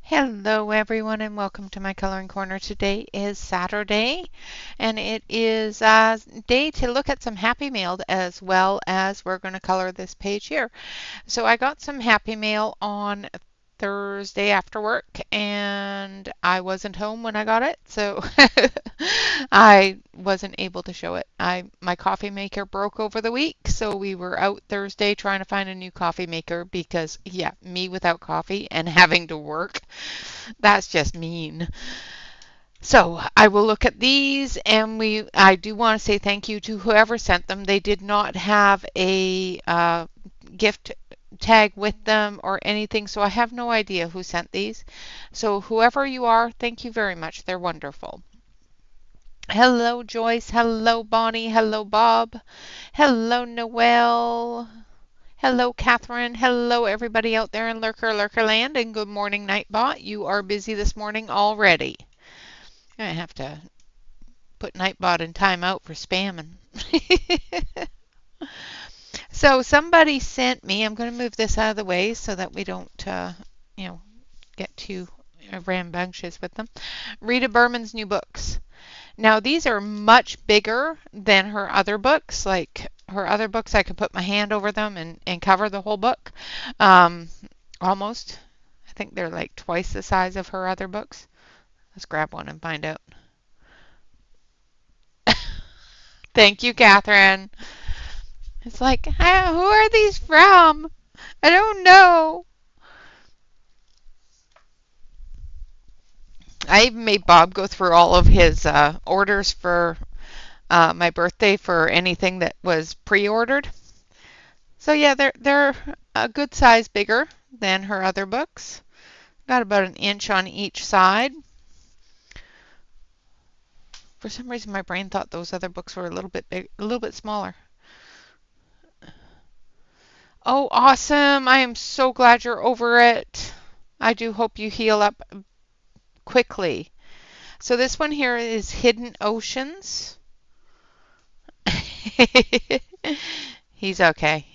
Hello everyone and welcome to my coloring corner. Today is Saturday and it is a day to look at some Happy Mail as well as we're going to color this page here. So I got some Happy Mail on Thursday after work and I wasn't home when I got it, so I wasn't able to show it. My coffee maker broke over the week, so we were out Thursday trying to find a new coffee maker because yeah, me without coffee and having to work, that's just mean. So I will look at these and I do want to say thank you to whoever sent them. They did not have a gift tag with them or anything, so I have no idea who sent these. So whoever you are, thank you very much. They're wonderful. Hello Joyce, hello Bonnie, hello Bob, hello Noelle, hello Catherine, hello everybody out there in Lurkerland, and good morning Nightbot. You are busy this morning already. I have to put Nightbot in timeout for spamming. So somebody sent me, I'm going to move this out of the way so that we don't, you know, get too rambunctious with them. Rita Berman's new books. Now these are much bigger than her other books. Like her other books, I could put my hand over them and cover the whole book. Um, Almost. I think they're like twice the size of her other books. Let's grab one and find out. Thank you, Catherine. It's like, who are these from? I don't know. I even made Bob go through all of his orders for my birthday for anything that was pre-ordered. So yeah, they're a good size bigger than her other books. Got about an inch on each side. For some reason, my brain thought those other books were a little bit big, a little bit smaller. Oh, awesome! I am so glad you're over it. I do hope you heal up quickly. So this one here is Hidden Oceans. He's okay.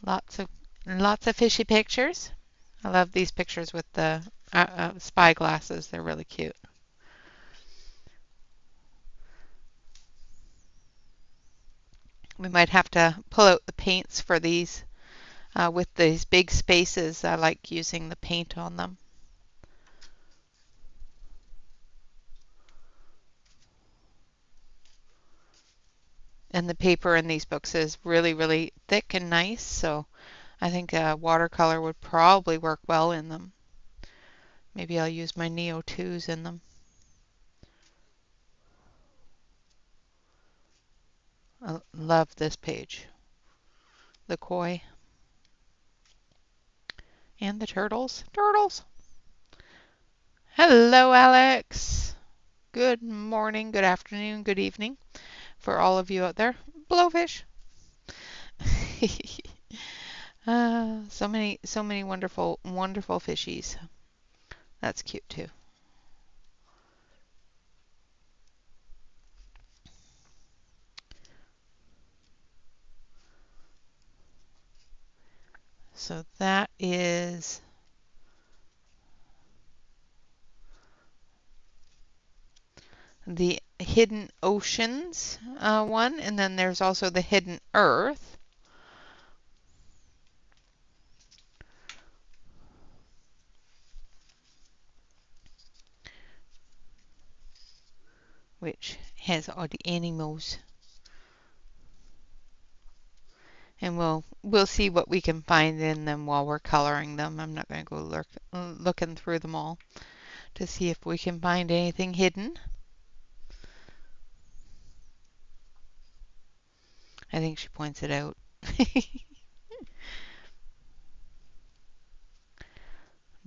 Lots of fishy pictures. I love these pictures with the spy glasses. They're really cute. We might have to pull out the paints for these with these big spaces. I like using the paint on them. And the paper in these books is really, really thick and nice, so I think watercolor would probably work well in them. Maybe I'll use my Neo 2s in them. I love this page. The koi and the turtles. Turtles! Hello, Alex! Good morning, good afternoon, good evening for all of you out there. Blowfish! So many wonderful, wonderful fishies. That's cute too. So that is the Hidden Oceans one, and then there's also the Hidden Earth. Which has all the animals. And we'll see what we can find in them while we're coloring them. I'm not going to go looking through them all to see if we can find anything hidden. I think she points it out.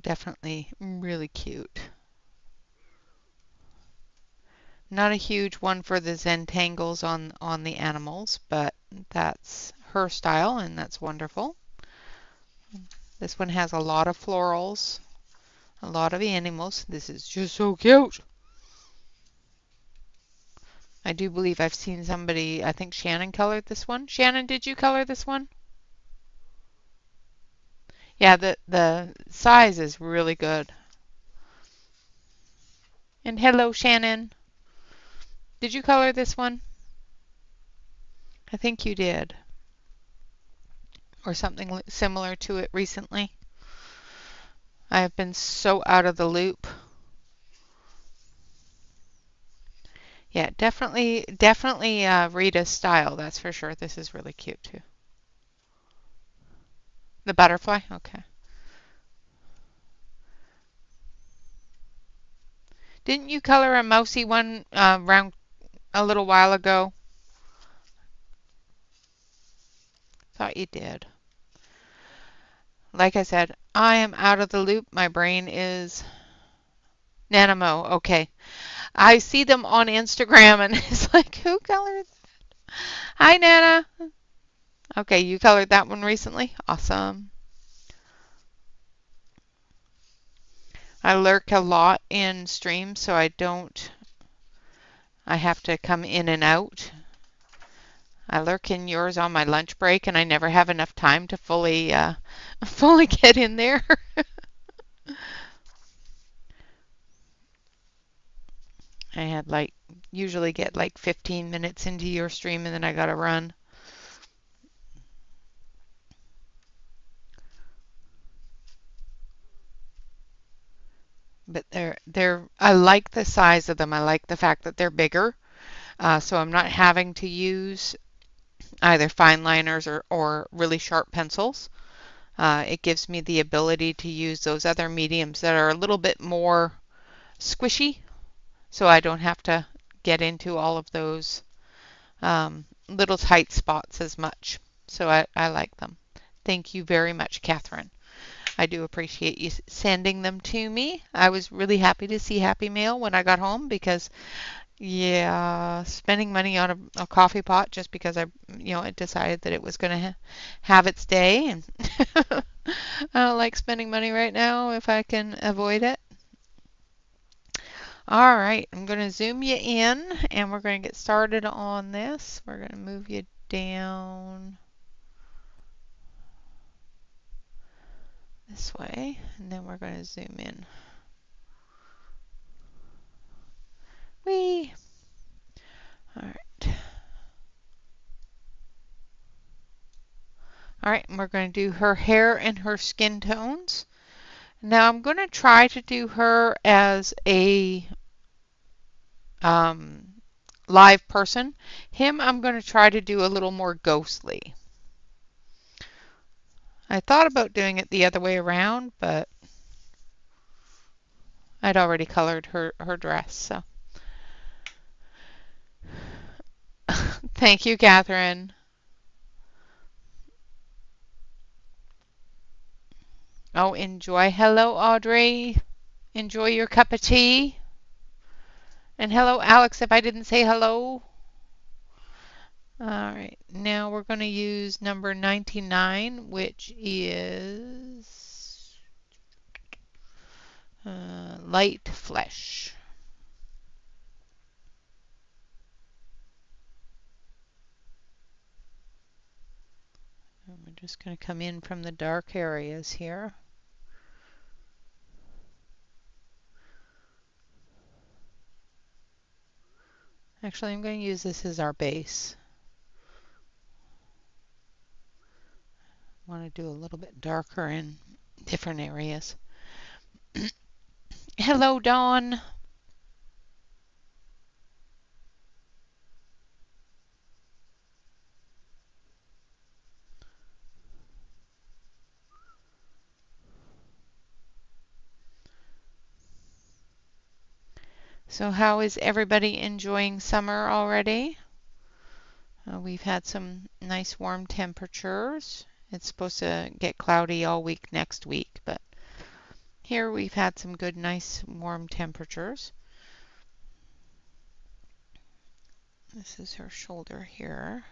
Definitely really cute. Not a huge one for the Zentangles on the animals, but that's her style and that's wonderful. This one has a lot of florals, a lot of animals. This is just so cute. I do believe I've seen somebody, I think Shannon colored this one. Shannon, did you color this one? Yeah, the size is really good. And hello, Shannon. Did you color this one? I think you did. Or something similar to it recently. I have been so out of the loop. Yeah, definitely Rita's style, that's for sure. This is really cute too. The butterfly? Okay. Didn't you color a mousy one around a little while ago? Thought you did. Like I said, I am out of the loop. My brain is Nanamo. Okay. I see them on Instagram and it's like, who colored that? Hi, Nana. Okay, you colored that one recently? Awesome. I lurk a lot in streams, so I have to come in and out. I lurk in yours on my lunch break, and I never have enough time to fully get in there. I had usually get like 15 minutes into your stream, and then I gotta run. But I like the size of them. I like the fact that they're bigger, so I'm not having to use either fine liners or really sharp pencils. It gives me the ability to use those other mediums that are a little bit more squishy, so I don't have to get into all of those little tight spots as much. So I like them. Thank you very much, Catherine. I do appreciate you sending them to me. I was really happy to see Happy Mail when I got home because, yeah, spending money on a coffee pot just because it decided that it was going to have its day, and I don't like spending money right now if I can avoid it. All right, I'm going to zoom you in and we're going to get started on this. We're going to move you down this way, and then we're going to zoom in. Whee! All right. All right, and we're going to do her hair and her skin tones. Now I'm going to try to do her as a live person. Him, I'm going to try to do a little more ghostly. I thought about doing it the other way around, but I'd already colored her dress, so. Thank you, Catherine. Oh, enjoy. Hello, Audrey. Enjoy your cup of tea. And hello, Alex, if I didn't say hello. All right, now we're going to use number 99, which is light flesh. And we're just going to come in from the dark areas here. Actually, I'm going to use this as our base. I want to do a little bit darker in different areas. Hello, Dawn. So how is everybody enjoying summer already? We've had some nice warm temperatures. It's supposed to get cloudy all week next week, but here we've had some good, nice, warm temperatures. This is her shoulder here.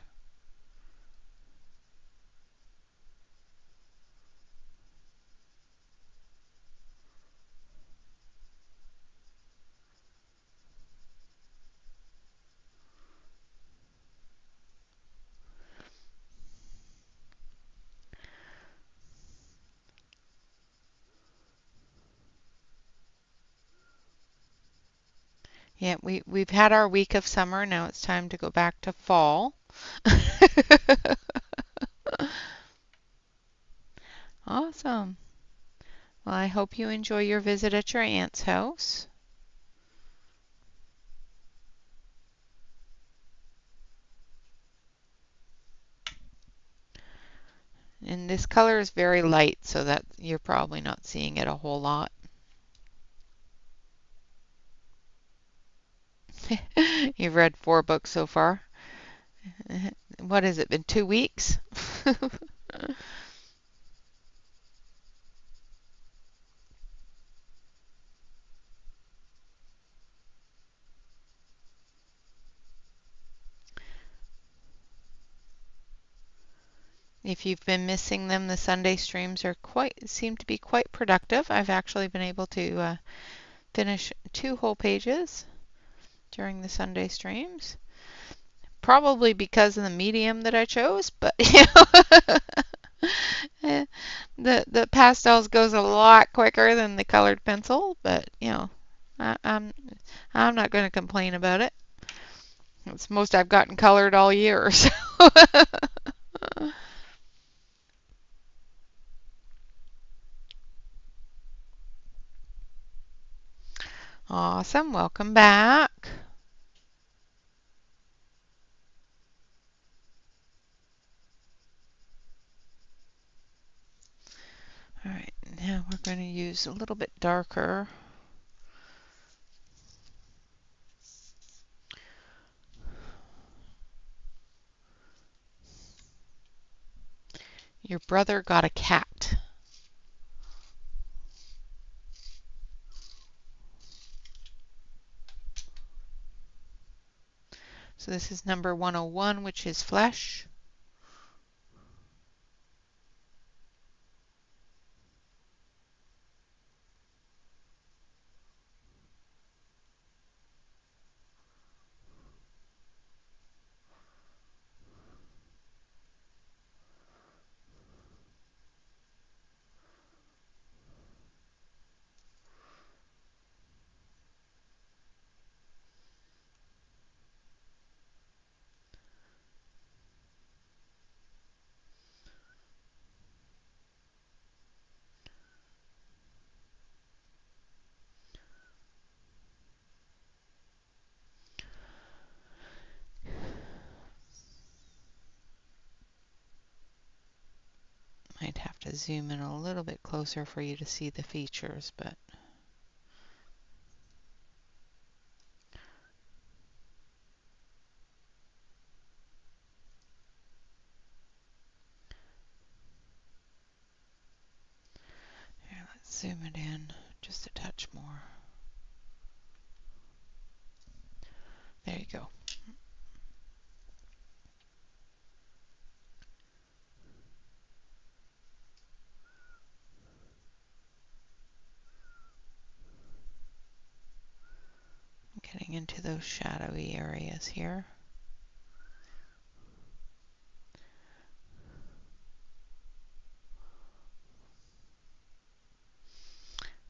Yeah, we've had our week of summer. Now it's time to go back to fall. Awesome. Well, I hope you enjoy your visit at your aunt's house. And this color is very light, so that you're probably not seeing it a whole lot. You've read 4 books so far. What has it been, 2 weeks? If you've been missing them, the Sunday streams are seem to be quite productive. I've actually been able to finish 2 whole pages during the Sunday streams. Probably because of the medium that I chose, but the pastels goes a lot quicker than the colored pencil, but I, I'm I'm not going to complain about it. It's most I've gotten colored all year. So. Awesome. Welcome back. All right, now we're going to use a little bit darker. Your brother got a cat. So this is number 101, which is flesh. Might have to zoom in a little bit closer for you to see the features, but here, let's zoom it in just a touch more. There you go. Getting into those shadowy areas here.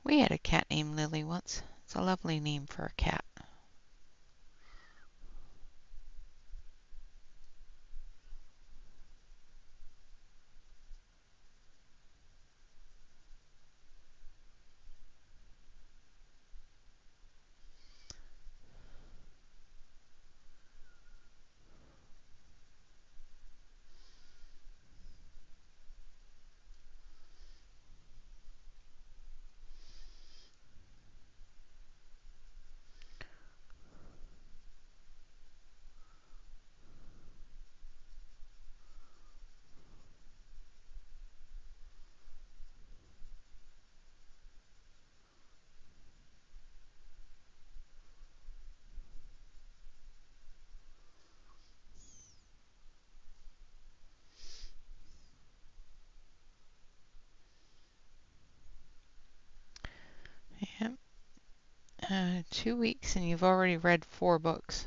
We had a cat named Lily once. It's a lovely name for a cat. Yep. 2 weeks and you've already read 4 books.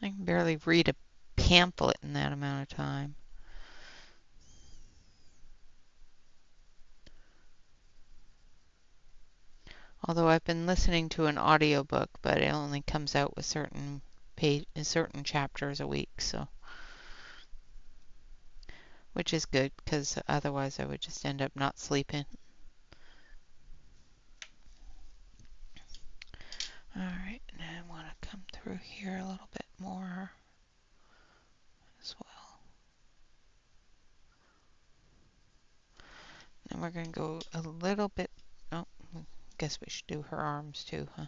I can barely read a pamphlet in that amount of time. Although I've been listening to an audiobook, but it only comes out with certain chapters a week, so which is good because otherwise I would just end up not sleeping. All right, and I want to come through here a little bit more as well. And we're going to go a little bit, oh, I guess we should do her arms too, huh?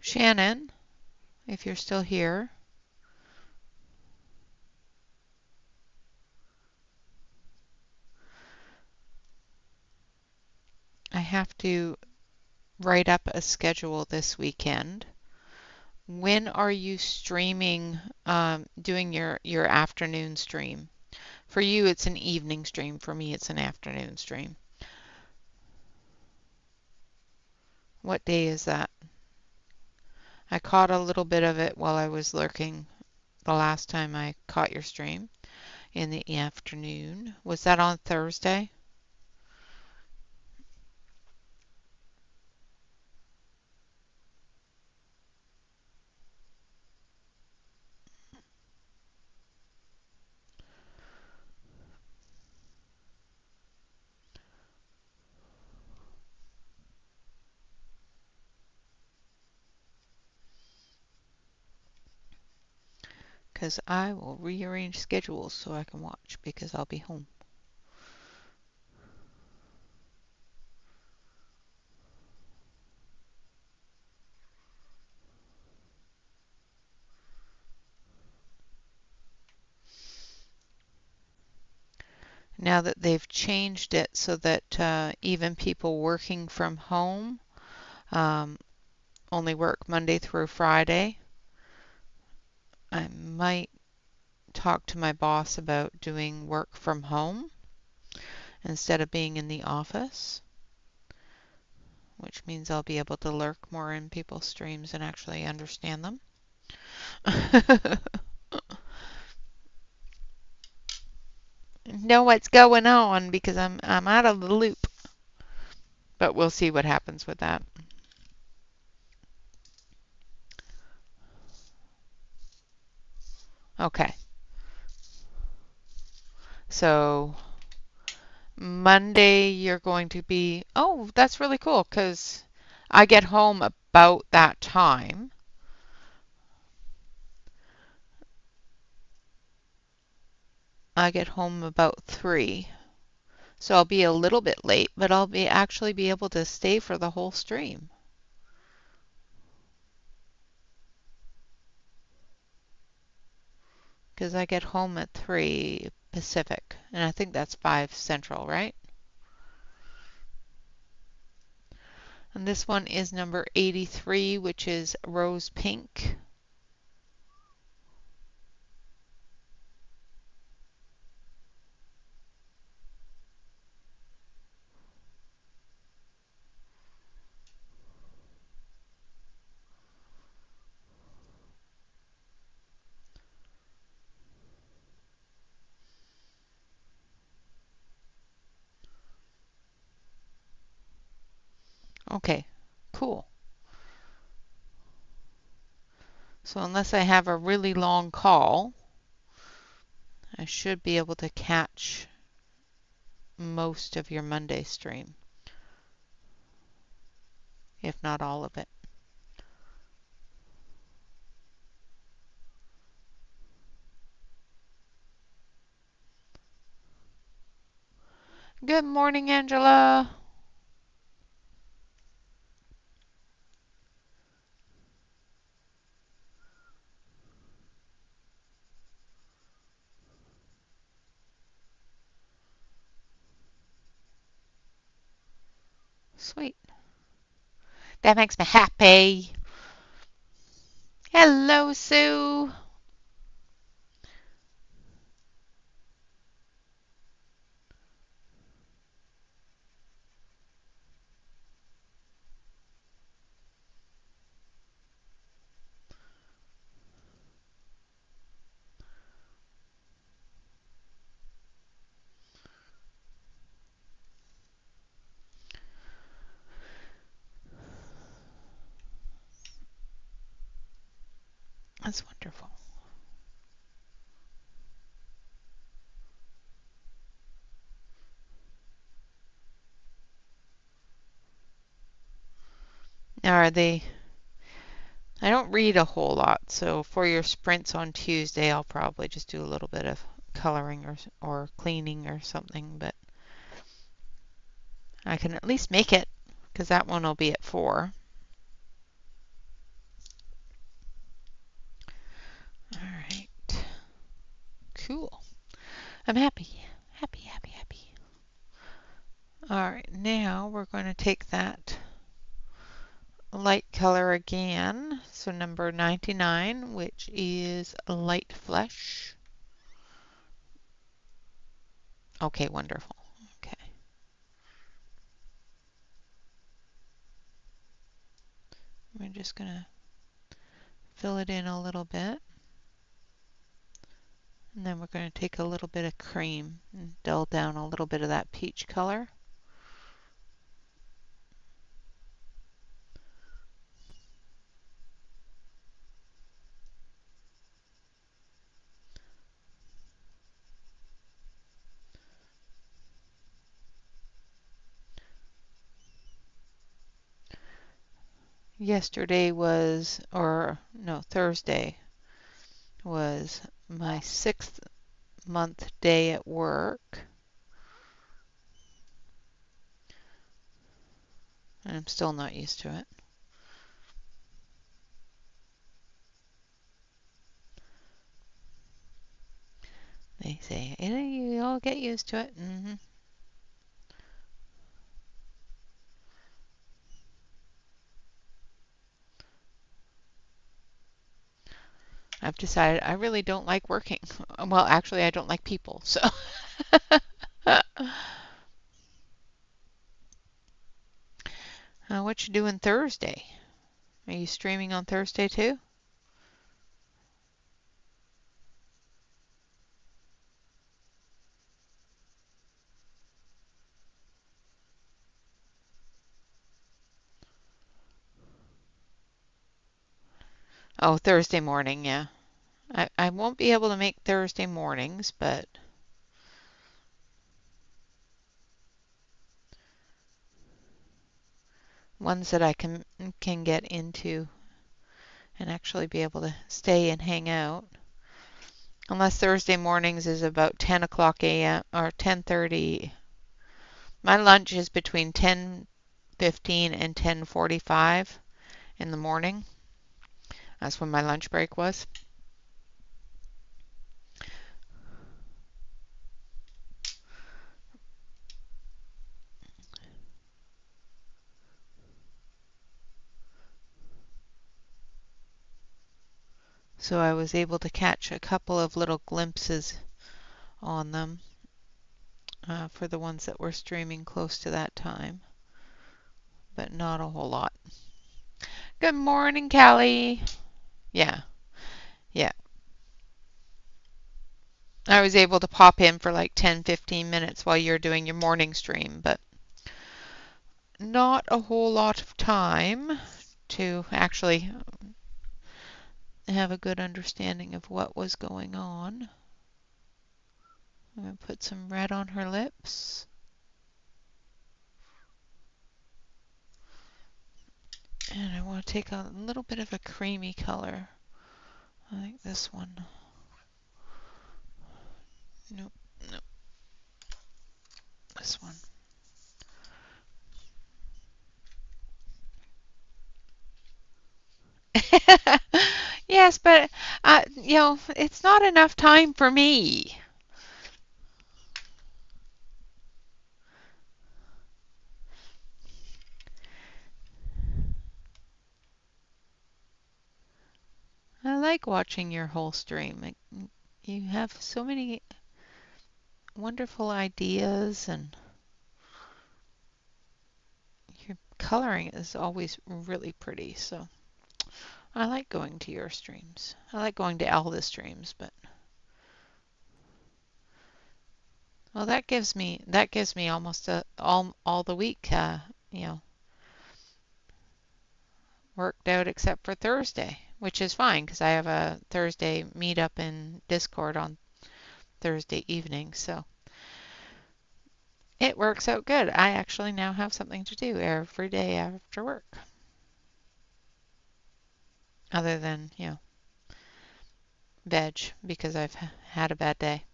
Shannon, if you're still here. I have to write up a schedule this weekend. When are you streaming, doing your afternoon stream? For you, it's an evening stream. For me, it's an afternoon stream. What day is that? I caught a little bit of it while I was lurking the last time I caught your stream in the afternoon. Was that on Thursday? Because I will rearrange schedules so I can watch because I'll be home. Now that they've changed it so that even people working from home um, only work Monday through Friday, I might talk to my boss about doing work from home instead of being in the office, which means I'll be able to lurk more in people's streams and actually understand them. Know what's going on because I'm out of the loop. But we'll see what happens with that. Okay. So Monday you're going to be, oh, that's really cool because I get home about that time. I get home about 3. So I'll be a little bit late, but I'll actually be able to stay for the whole stream. Because I get home at 3 Pacific, and I think that's 5 Central, right? And this one is number 83, which is Rose Pink. Okay, cool. So unless I have a really long call, I should be able to catch most of your Monday stream, if not all of it. Good morning, Angela. Sweet. That makes me happy. Hello, Sue. That's wonderful. Now, are they? I don't read a whole lot, so for your sprints on Tuesday, I'll probably just do a little bit of coloring or cleaning or something, but I can at least make it because that one will be at 4. All right. Cool. I'm happy. Happy, happy, happy. All right, now we're going to take that light color again. So number 99, which is light flesh. Okay, wonderful. Okay. We're just going to fill it in a little bit. And then we're going to take a little bit of cream and dull down a little bit of that peach color. Yesterday was, or no, Thursday was my 6th month day at work. And I'm still not used to it. They say, you all get used to it. I've decided I really don't like working. Well, actually, I don't like people, so. What you doing Thursday? Are you streaming on Thursday too? Oh, Thursday morning, yeah. I won't be able to make Thursday mornings, but ones that I can get into and actually be able to stay and hang out. Unless Thursday mornings is about 10 o'clock a.m. or 10:30. My lunch is between 10:15 and 10:45 in the morning. That's when my lunch break was. So I was able to catch a couple of little glimpses on them for the ones that were streaming close to that time, but not a whole lot. Good morning, Callie. Yeah, yeah. I was able to pop in for like 10-15 minutes while you're doing your morning stream, but not a whole lot of time to actually have a good understanding of what was going on. I'm going to put some red on her lips. And I want to take a little bit of a creamy color. I think this one. Nope, nope. This one. Yes, but it's not enough time for me. I like watching your whole stream. You have so many wonderful ideas, and your coloring is always really pretty. So I like going to your streams. I like going to Alda's streams, but well, that gives me almost all the week, worked out except for Thursday, which is fine because I have a Thursday meetup in Discord on Thursday evening, so it works out good. I actually now have something to do every day after work, other than, veg because I've had a bad day.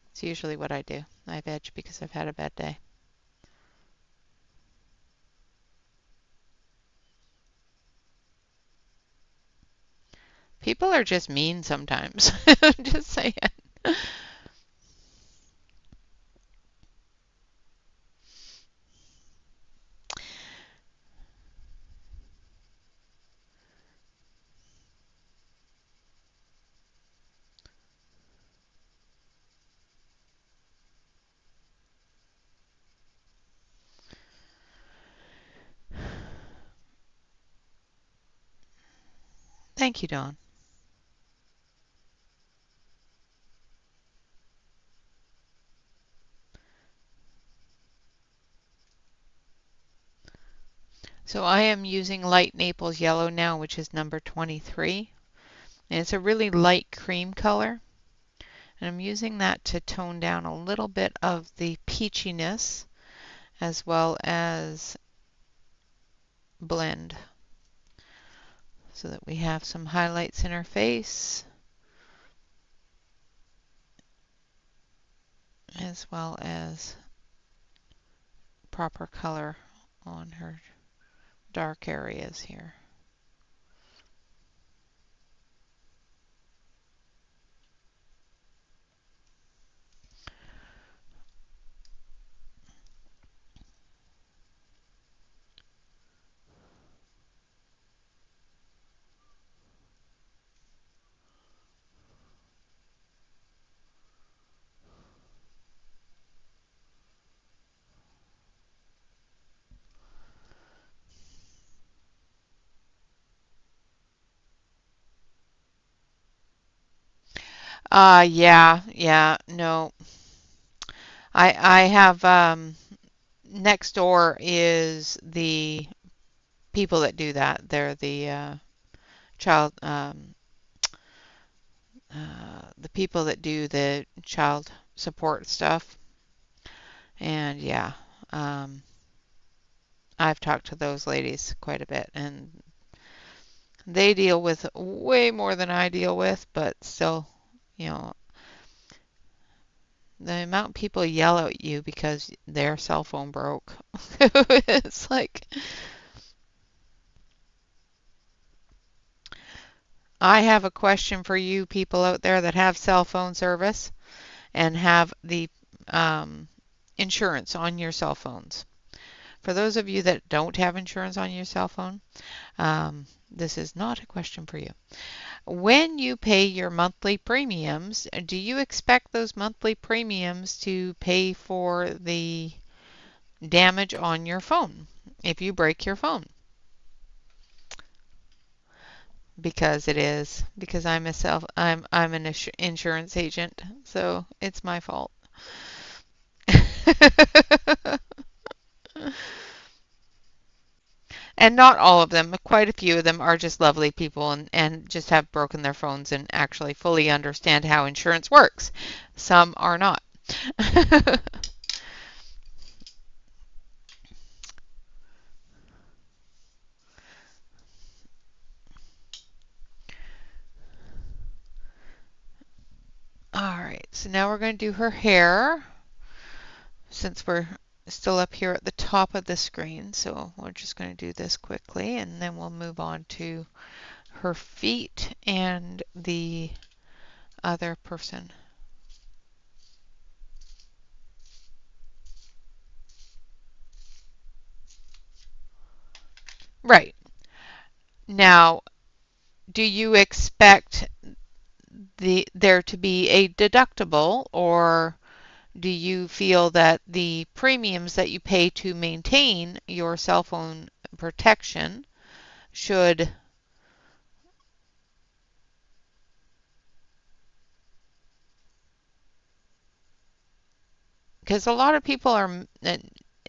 It's usually what I do. I veg because I've had a bad day. People are just mean sometimes. I'm just saying. Thank you, Dawn. So I am using light Naples yellow now, which is number 23. And it's a really light cream color. And I'm using that to tone down a little bit of the peachiness as well as blend so that we have some highlights in her face as well as proper color on her dark areas here. Yeah, no. I have next door is the people that do that. They're the child the people that do the child support stuff. And yeah, um, I've talked to those ladies quite a bit, and they deal with way more than I deal with, but still, you know, the amount people yell at you because their cell phone broke. It's like, I have a question for you people out there that have cell phone service and have the um, insurance on your cell phones. For those of you that don't have insurance on your cell phone, this is not a question for you. When you pay your monthly premiums, do you expect those monthly premiums to pay for the damage on your phone if you break your phone? Because it is. Because I'm an insurance agent, so it's my fault. And not all of them, quite a few of them are just lovely people and just have broken their phones and actually fully understand how insurance works. Some are not. All right, so now we're going to do her hair since we're still up here at the top of the screen. So we're just going to do this quickly and then we'll move on to her feet and the other person. Right. Now, do you expect there to be a deductible, or do you feel that the premiums that you pay to maintain your cell phone protection should, because a lot of people are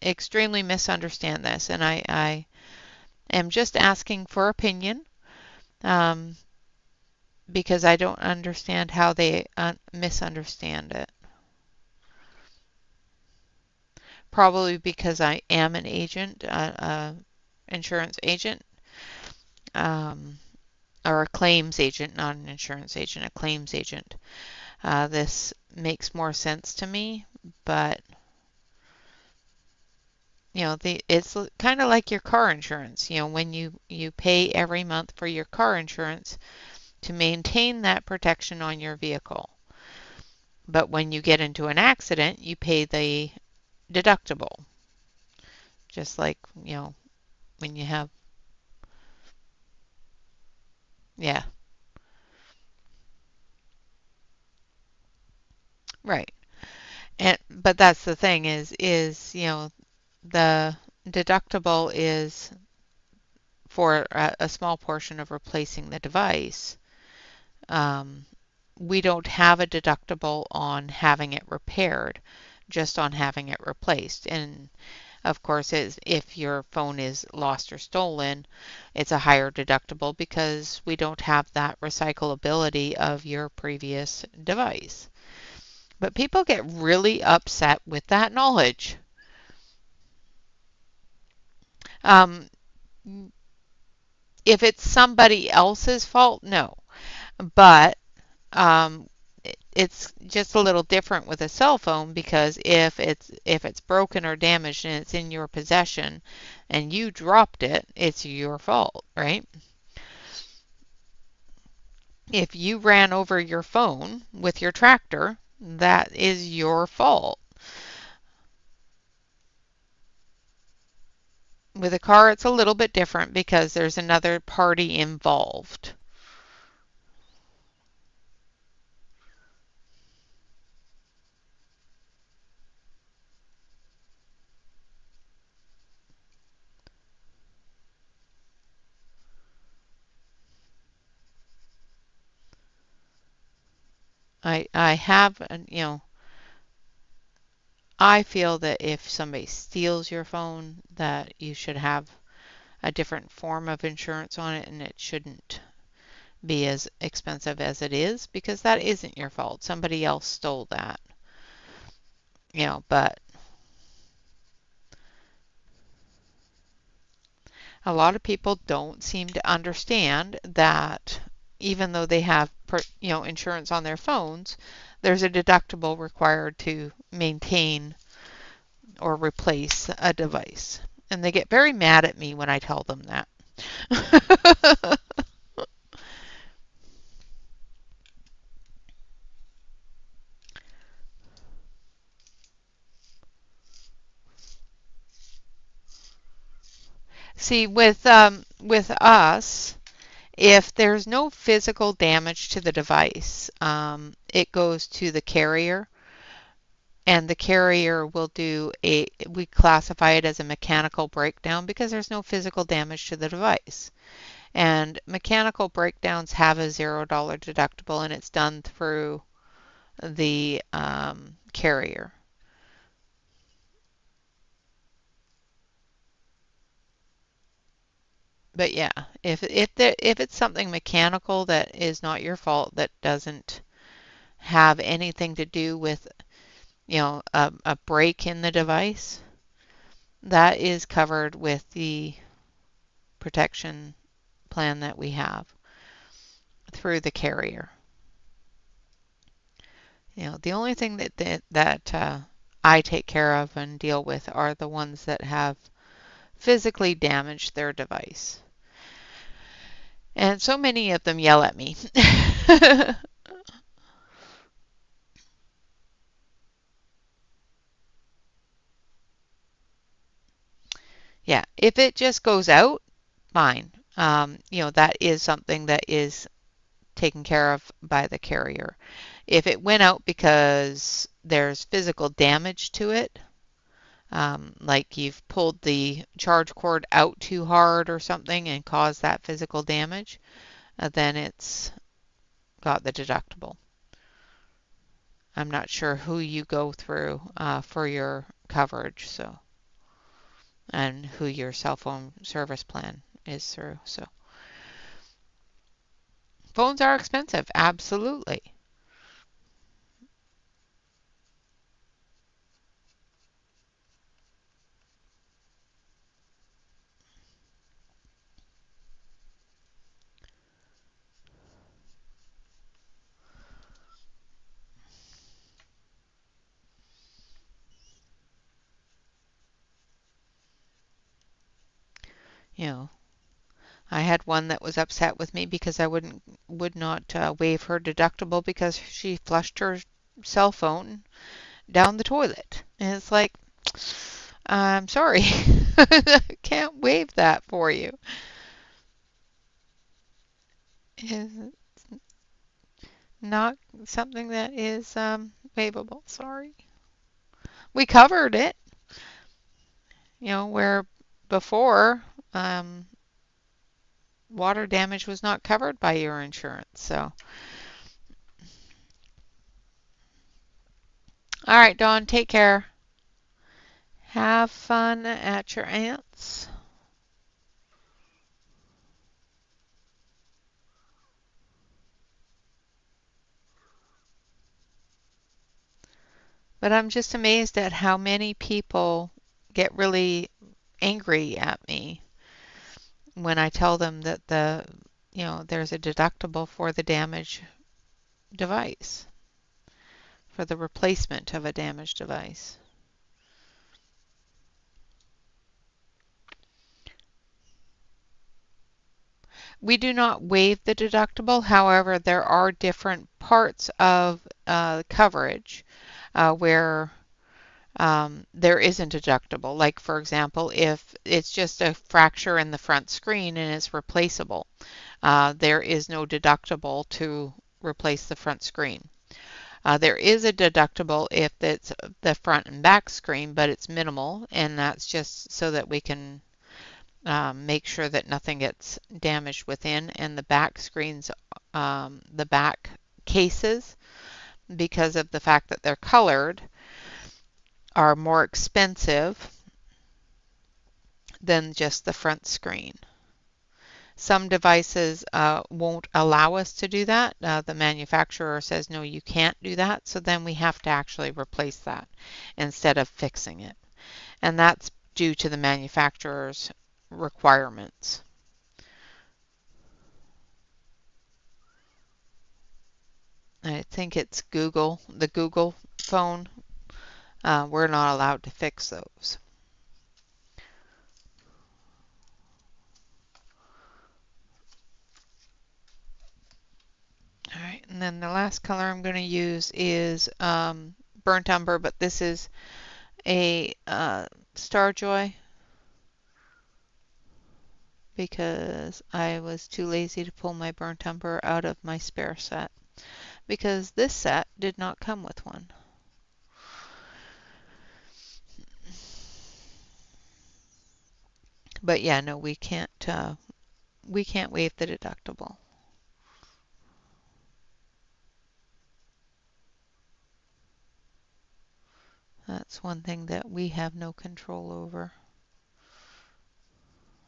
extremely misunderstand this, and I am just asking for opinion. um, because I don't understand how they misunderstand it. Probably because I am an agent, insurance agent, um, or a claims agent, not an insurance agent, a claims agent. This makes more sense to me, but it's kind of like your car insurance. When you pay every month for your car insurance to maintain that protection on your vehicle. But when you get into an accident, you pay the deductible. Just like, when you have, yeah, right. But that's the thing is, the deductible is for a small portion of replacing the device. Um, we don't have a deductible on having it repaired, just on having it replaced. And of course, if your phone is lost or stolen, it's a higher deductible because we don't have that recyclability of your previous device. But people get really upset with that knowledge. Um, if it's somebody else's fault, no. But um, it's just a little different with a cell phone because if it's broken or damaged and it's in your possession and you dropped it, it's your fault, right? If you ran over your phone with your tractor, that is your fault. With a car, it's a little bit different because there's another party involved. I have, I feel that if somebody steals your phone, that you should have a different form of insurance on it and it shouldn't be as expensive as it is because that isn't your fault. Somebody else stole that, but a lot of people don't seem to understand that even though they have, insurance on their phones, there's a deductible required to maintain or replace a device. And they get very mad at me when I tell them that. See, with us, if there's no physical damage to the device, it goes to the carrier, and the carrier will we classify it as a mechanical breakdown because there's no physical damage to the device. And mechanical breakdowns have a $0 deductible, and it's done through the carrier. But yeah, if it's something mechanical that is not your fault, that doesn't have anything to do with, a break in the device, that is covered with the protection plan that we have through the carrier. The only thing that I take care of and deal with are the ones that have physically damaged their device. And so many of them yell at me. Yeah, if it just goes out, fine. That is something that is taken care of by the carrier. If it went out because there's physical damage to it, like you've pulled the charge cord out too hard or something and caused that physical damage, then it's got the deductible. I'm not sure who you go through for your coverage, so, and who your cell phone service plan is through. So Phones are expensive, absolutely. You know, I had one that was upset with me because I would not waive her deductible because she flushed her cell phone down the toilet. And it's like, I'm sorry, I can't waive that for you. It's not something that is waivable. Sorry. We covered it, where before water damage was not covered by your insurance. So, all right, Dawn, take care. Have fun at your aunt's. But I'm just amazed at how many people get really angry at me when I tell them that there's a deductible for the damaged device, for the replacement of a damaged device. We do not waive the deductible. However, there are different parts of coverage where there isn't a deductible. Like, for example, if it's just a fracture in the front screen and it's replaceable, there is no deductible to replace the front screen. There is a deductible if it's the front and back screen, but it's minimal, and that's just so that we can make sure that nothing gets damaged within. And the back screens, the back cases, because of the fact that they're colored, are more expensive than just the front screen. Some devices won't allow us to do that. The manufacturer says, no, you can't do that. So then we have to actually replace that instead of fixing it. And that's due to the manufacturer's requirements. I think it's Google, the Google phone. We're not allowed to fix those. All right, and then the last color I'm going to use is burnt umber, but this is a Starjoy because I was too lazy to pull my burnt umber out of my spare set because this set did not come with one. But yeah, no, we can't waive the deductible. That's one thing that we have no control over.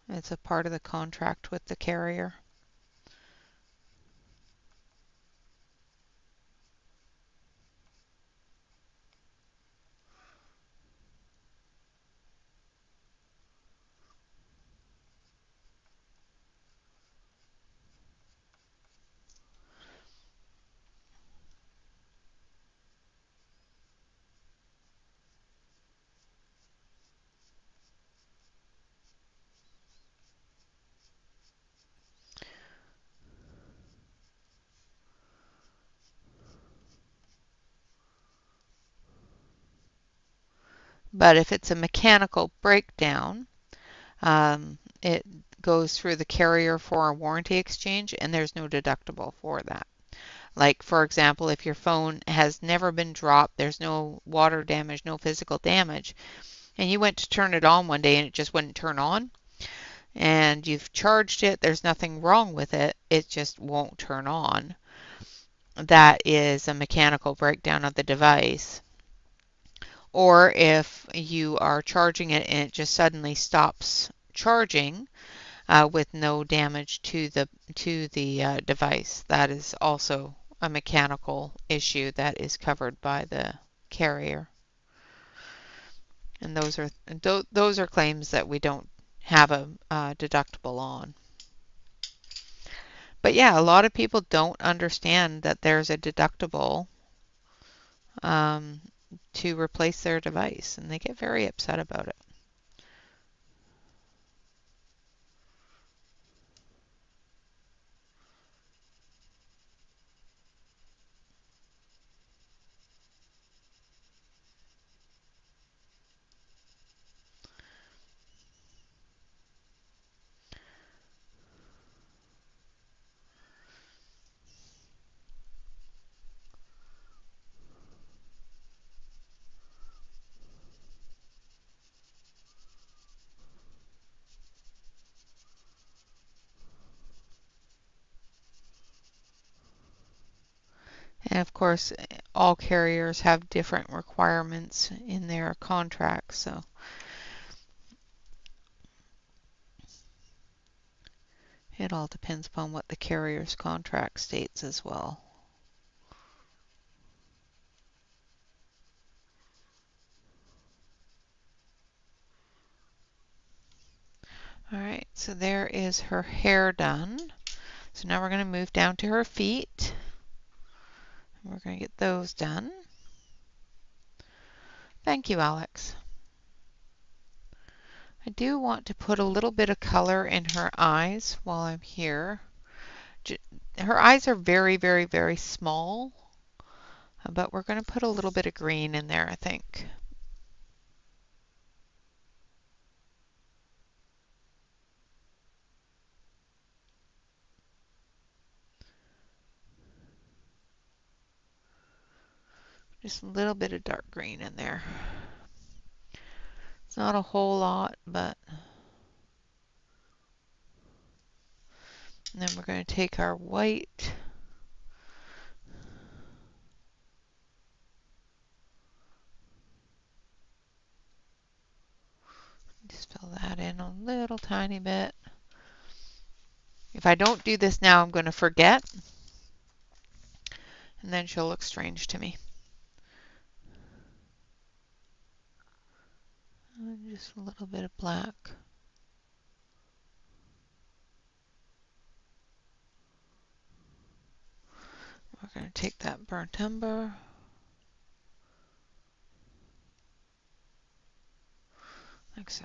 It's a part of the contract with the carrier. But if it's a mechanical breakdown, it goes through the carrier for a warranty exchange, and there's no deductible for that. Like, for example, if your phone has never been dropped, there's no water damage, no physical damage, and you went to turn it on one day and it just wouldn't turn on, and you've charged it, there's nothing wrong with it, it just won't turn on. That is a mechanical breakdown of the device. Or if you are charging it and it just suddenly stops charging, with no damage to the device. That is also a mechanical issue that is covered by the carrier. And those are claims that we don't have a deductible on. But yeah, a lot of people don't understand that there's a deductible to replace their device, and they get very upset about it. And of course, all carriers have different requirements in their contracts, so it all depends upon what the carrier's contract states as well. All right, so there is her hair done. So now we're going to move down to her feet. We're going to get those done. Thank you, Alex. I do want to put a little bit of color in her eyes while I'm here. Her eyes are very, very, very small, but we're going to put a little bit of green in there, I think. Just a little bit of dark green in there. It's not a whole lot, but... And then we're going to take our white. Just fill that in a little tiny bit. If I don't do this now, I'm going to forget. And then she'll look strange to me. And just a little bit of black. We're going to take that burnt umber. Like so.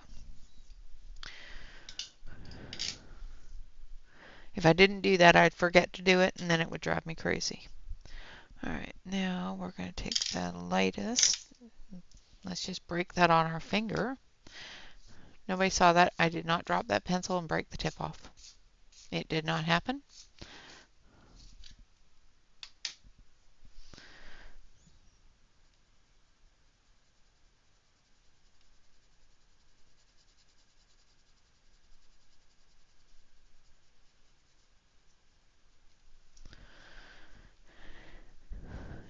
If I didn't do that, I'd forget to do it, and then it would drive me crazy. Alright, now we're going to take the lightest. Let's just break that on our finger. Nobody saw that. I did not drop that pencil and break the tip off. It did not happen.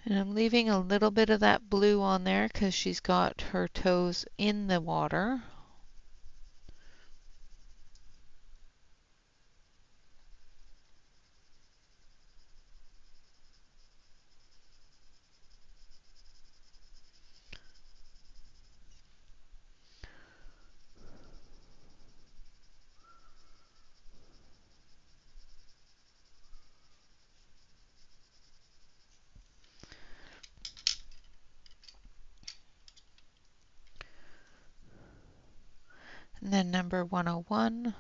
And I'm leaving a little bit of that blue on there because she's got her toes in the water. And then number 101.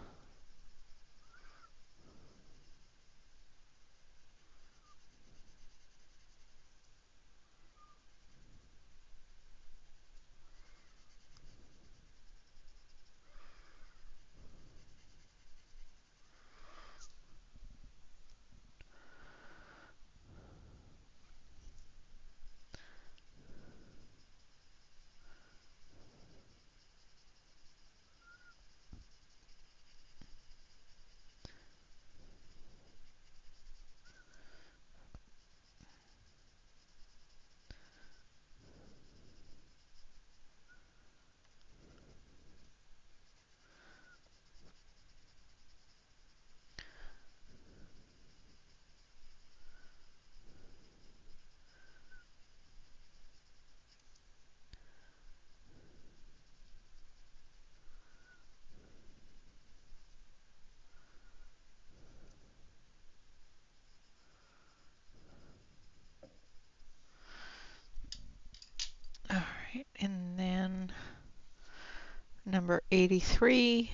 number 83.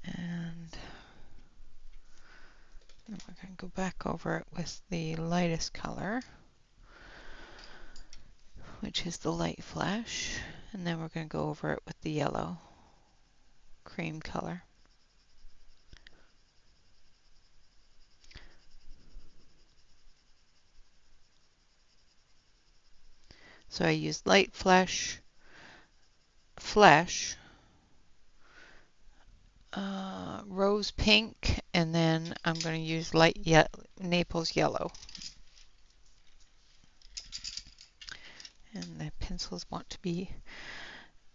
And we're going to go back over it with the lightest color, which is the light flesh, and then we're going to go over it with the yellow cream color. So I used light flesh, rose pink, and then I'm going to use light Naples yellow. And the pencils want to be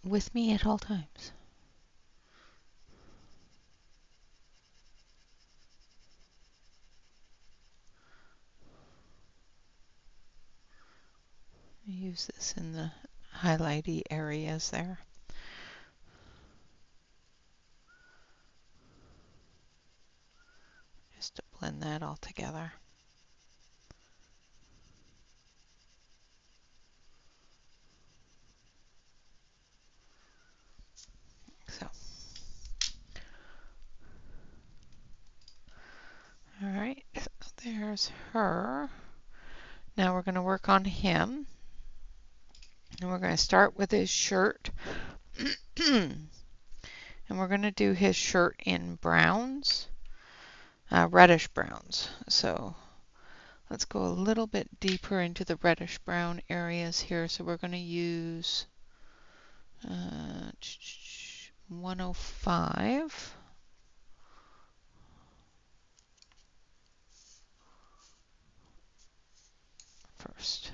with me at all times. I use this in the highlighty areas there. Just to blend that all together. So, all right, so there's her. Now we're going to work on him. And we're going to start with his shirt. And we're going to do his shirt in browns, reddish browns. So let's go a little bit deeper into the reddish brown areas here. So we're going to use 105 first.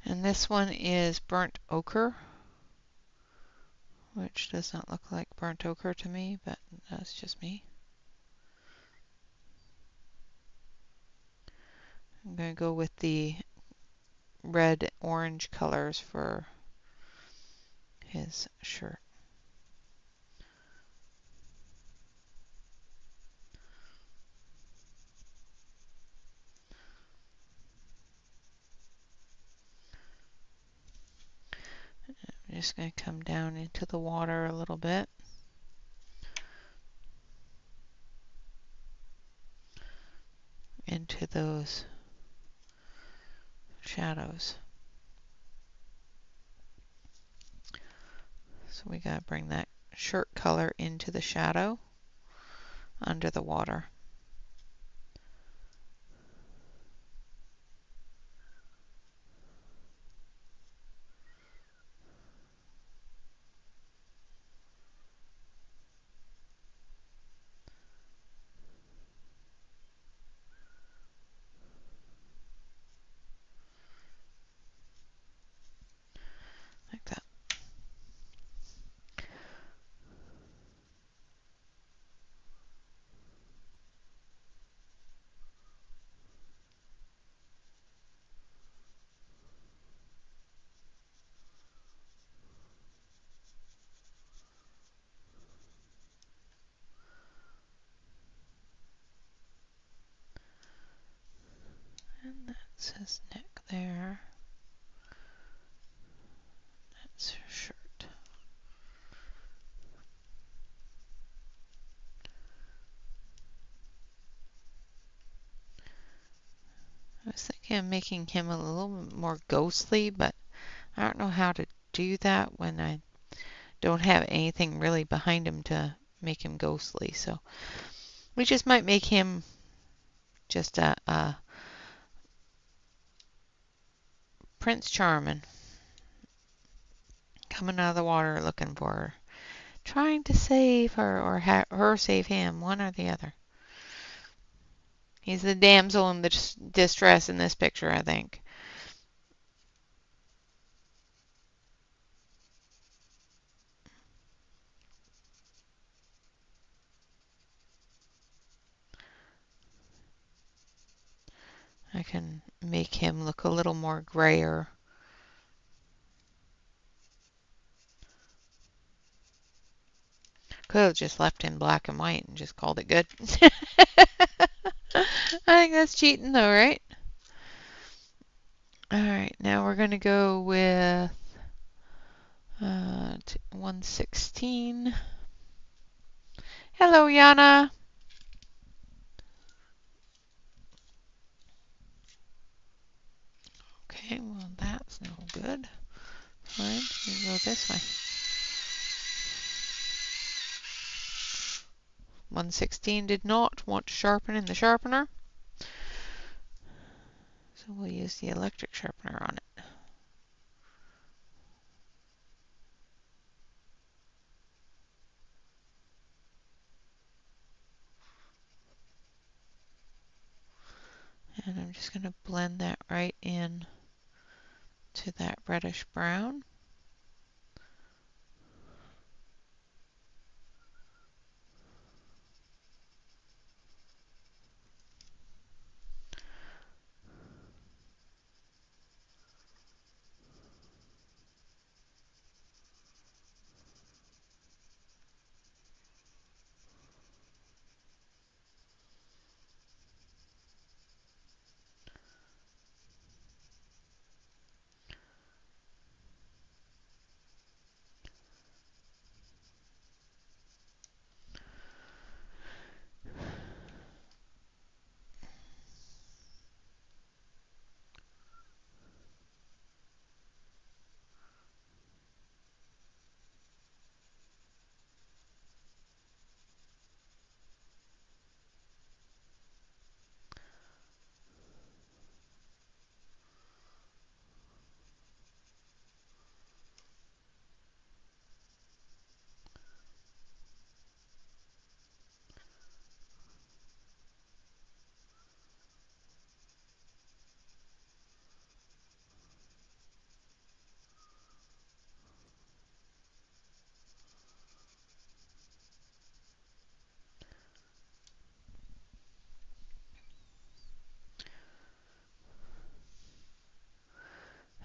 And this one is burnt ochre, which does not look like burnt ochre to me, but that's just me. I'm going to go with the red orange colors for his shirt. I'm just going to come down into the water a little bit. Into those shadows. So we got to bring that shirt color into the shadow under the water. Like that. And that's his neck there. Again, making him a little more ghostly, but I don't know how to do that when I don't have anything really behind him to make him ghostly. So we just might make him just a Prince Charming coming out of the water looking for her, trying to save her or her save him, one or the other. He's the damsel in the distress in this picture, I think. I can make him look a little more grayer. Could have just left in black and white and just called it good. I think that's cheating though, right? Alright, now we're going to go with 116. Hello, Yana. Okay, well that's no good. Fine, we'll go this way. 116 did not want to sharpen in the sharpener, so we'll use the electric sharpener on it. And I'm just going to blend that right in to that reddish brown.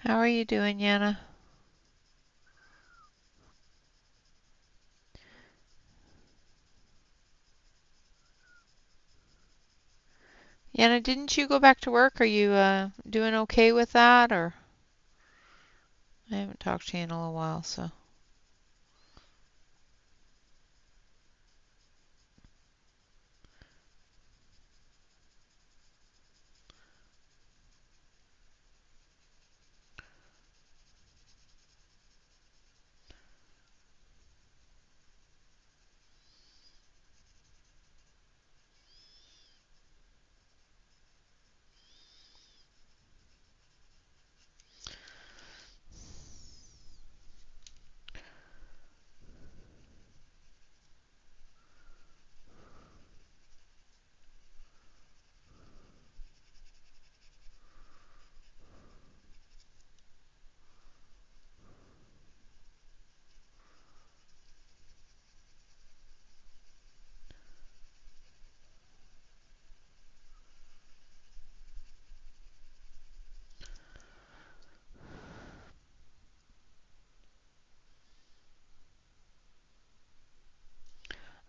How are you doing, Yana? Yana, didn't you go back to work? Are you doing okay with that, or I haven't talked to you in a little while, so.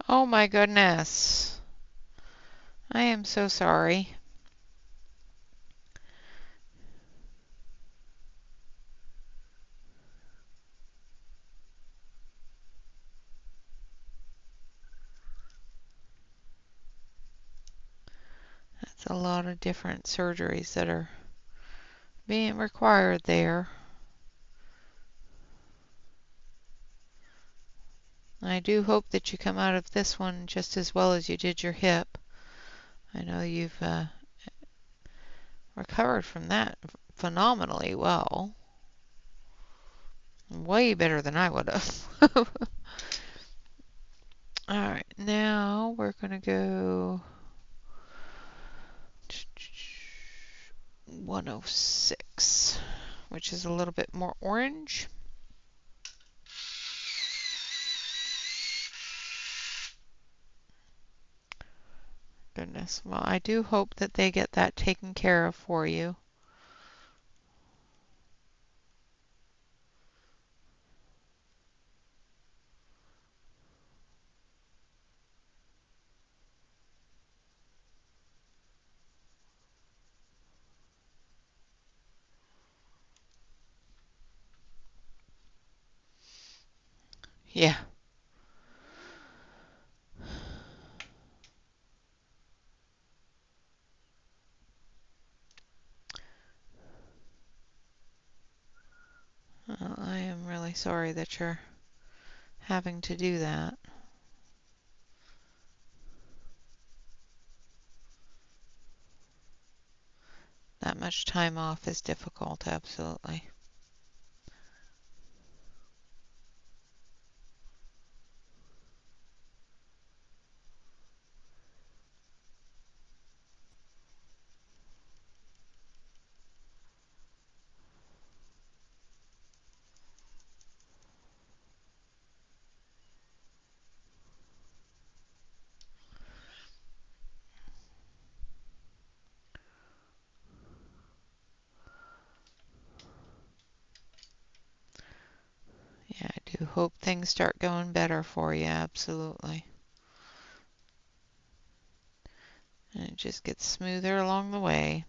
Oh my goodness. I am so sorry. That's a lot of different surgeries that are being required there. I do hope that you come out of this one just as well as you did your hip. I know you've recovered from that phenomenally well. Way better than I would have. Alright, now we're going to go 106, which is a little bit more orange. Goodness. Well, I do hope that they get that taken care of for you. Yeah. Well, I am really sorry that you're having to do that. That much time off is difficult, absolutely. Yeah, I do hope things start going better for you, absolutely. And it just gets smoother along the way.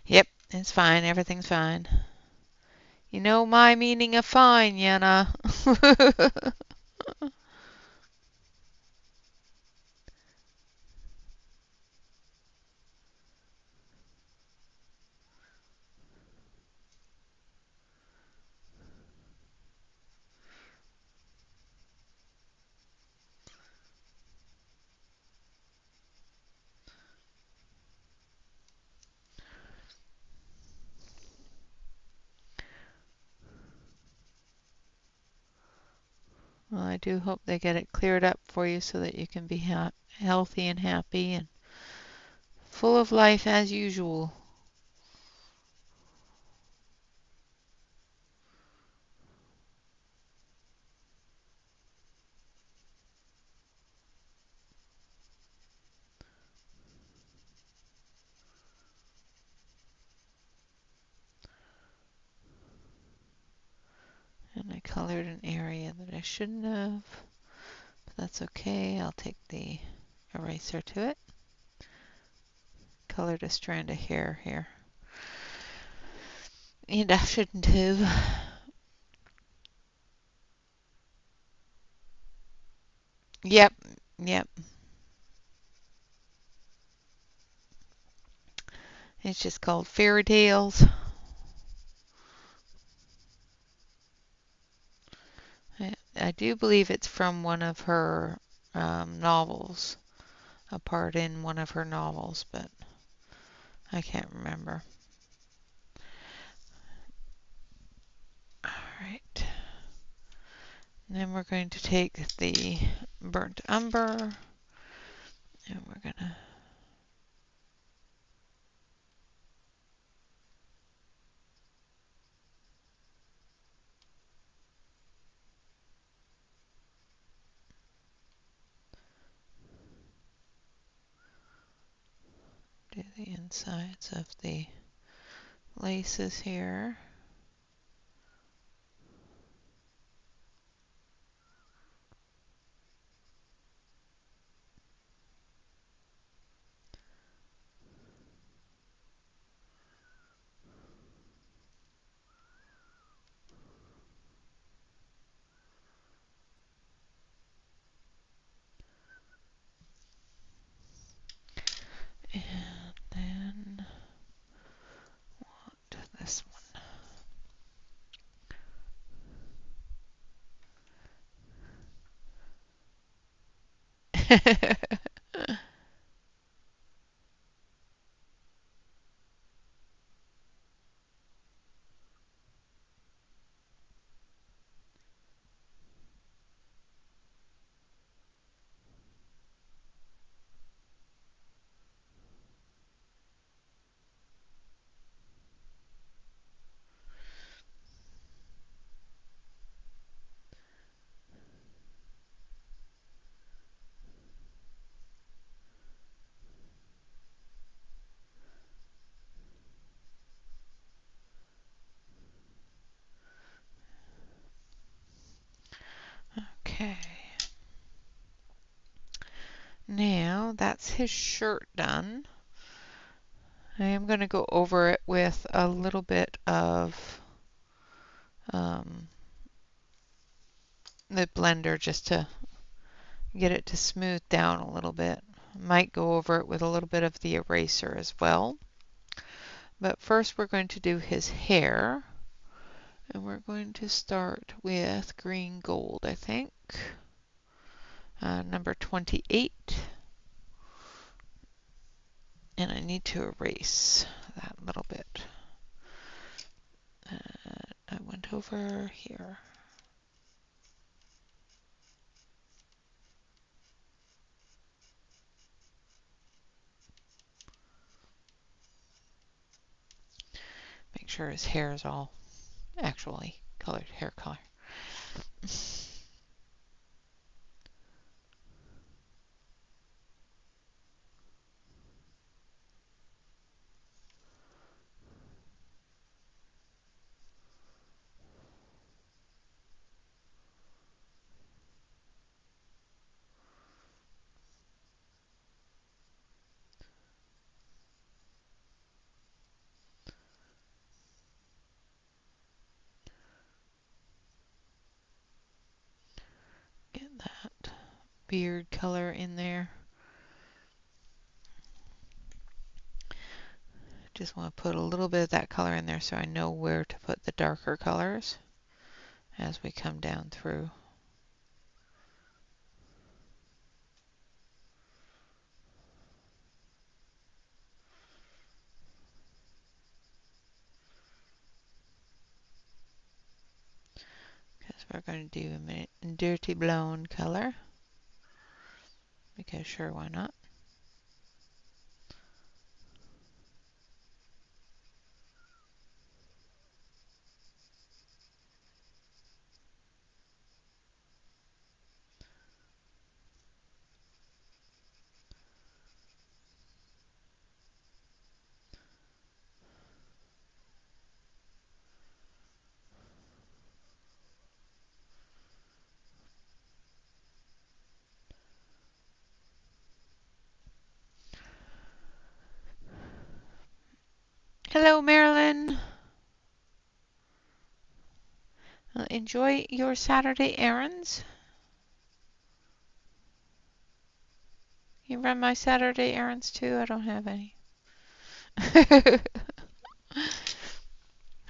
Yep, it's fine. Everything's fine. You know my meaning of fine, Yenna. Well, I do hope they get it cleared up for you so that you can be healthy and happy and full of life as usual. And I colored an area that I shouldn't have, but that's okay. I'll take the eraser to it. Colored a strand of hair here. And I shouldn't have. Yep, yep. It's just called Fairy Tales. I do believe it's from one of her novels, a part in one of her novels, but I can't remember. Alright. Then we're going to take the burnt umber and we're going to do the insides of the laces here. And then want this one. Okay. Now that's his shirt done. I am going to go over it with a little bit of the blender just to get it to smooth down a little bit. Might go over it with a little bit of the eraser as well. But first we're going to do his hair. And we're going to start with green gold, I think. Number 28. And I need to erase that little bit. I went over here. Make sure his hair is all actually colored hair color. Get that beard color in there. Just want to put a little bit of that color in there so I know where to put the darker colors as we come down through. Because we're going to do a dirty blonde color. Because sure, why not? Hello, Marilyn. Enjoy your Saturday errands. You run my Saturday errands too? I don't have any. I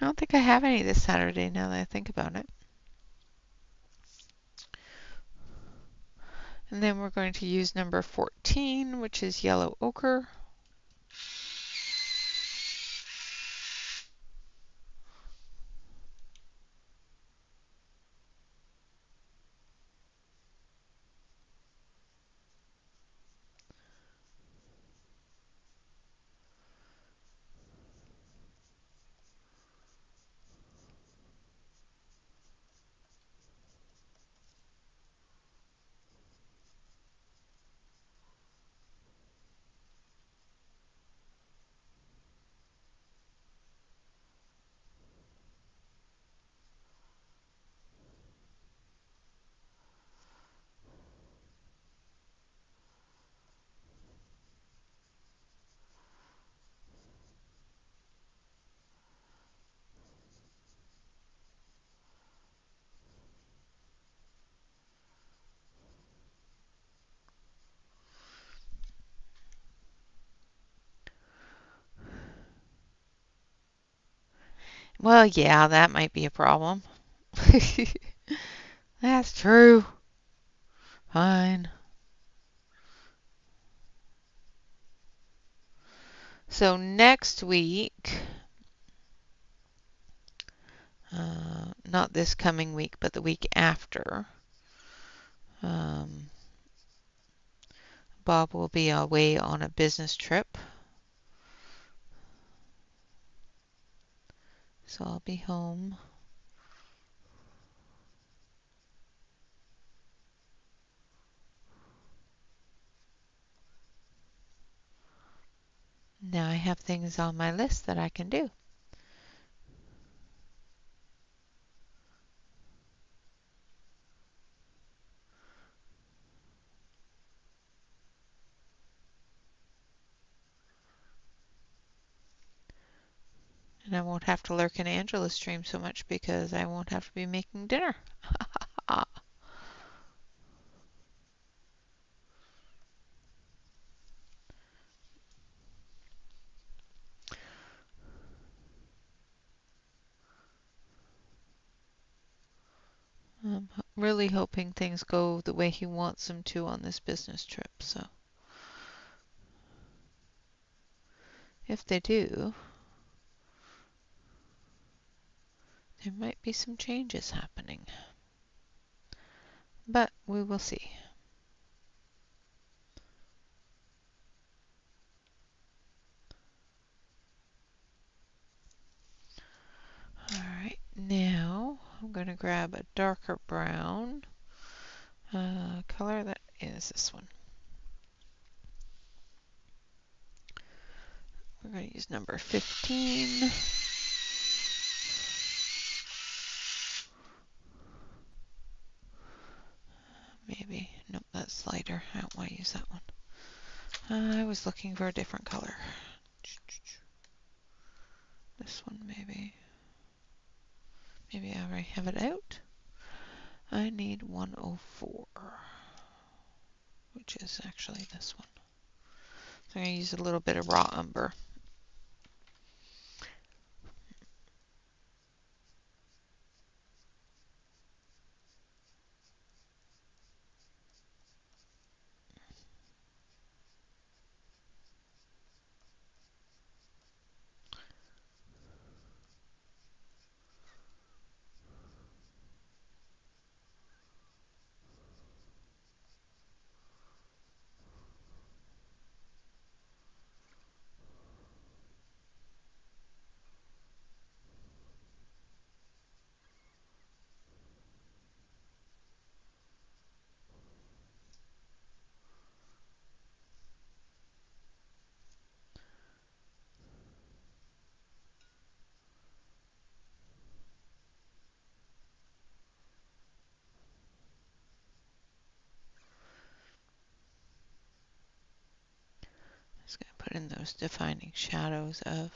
don't think I have any this Saturday now that I think about it. And then we're going to use number 14, which is yellow ochre. Well, yeah, that might be a problem. That's true. Fine. So next week, not this coming week, but the week after, um, Bob will be away on a business trip. So I'll be home. Now I have things on my list that I can do. And I won't have to lurk in Angela's stream so much because I won't have to be making dinner. I'm really hoping things go the way he wants them to on this business trip. So if they do, there might be some changes happening. But we will see. Alright, now I'm going to grab a darker brown color that is this one. We're going to use number 15. Maybe. Nope, that's lighter. I don't want to use that one. I was looking for a different color. This one maybe. Maybe I already have it out. I need 104, which is actually this one. So I'm going to use a little bit of raw umber. Just going to put in those defining shadows of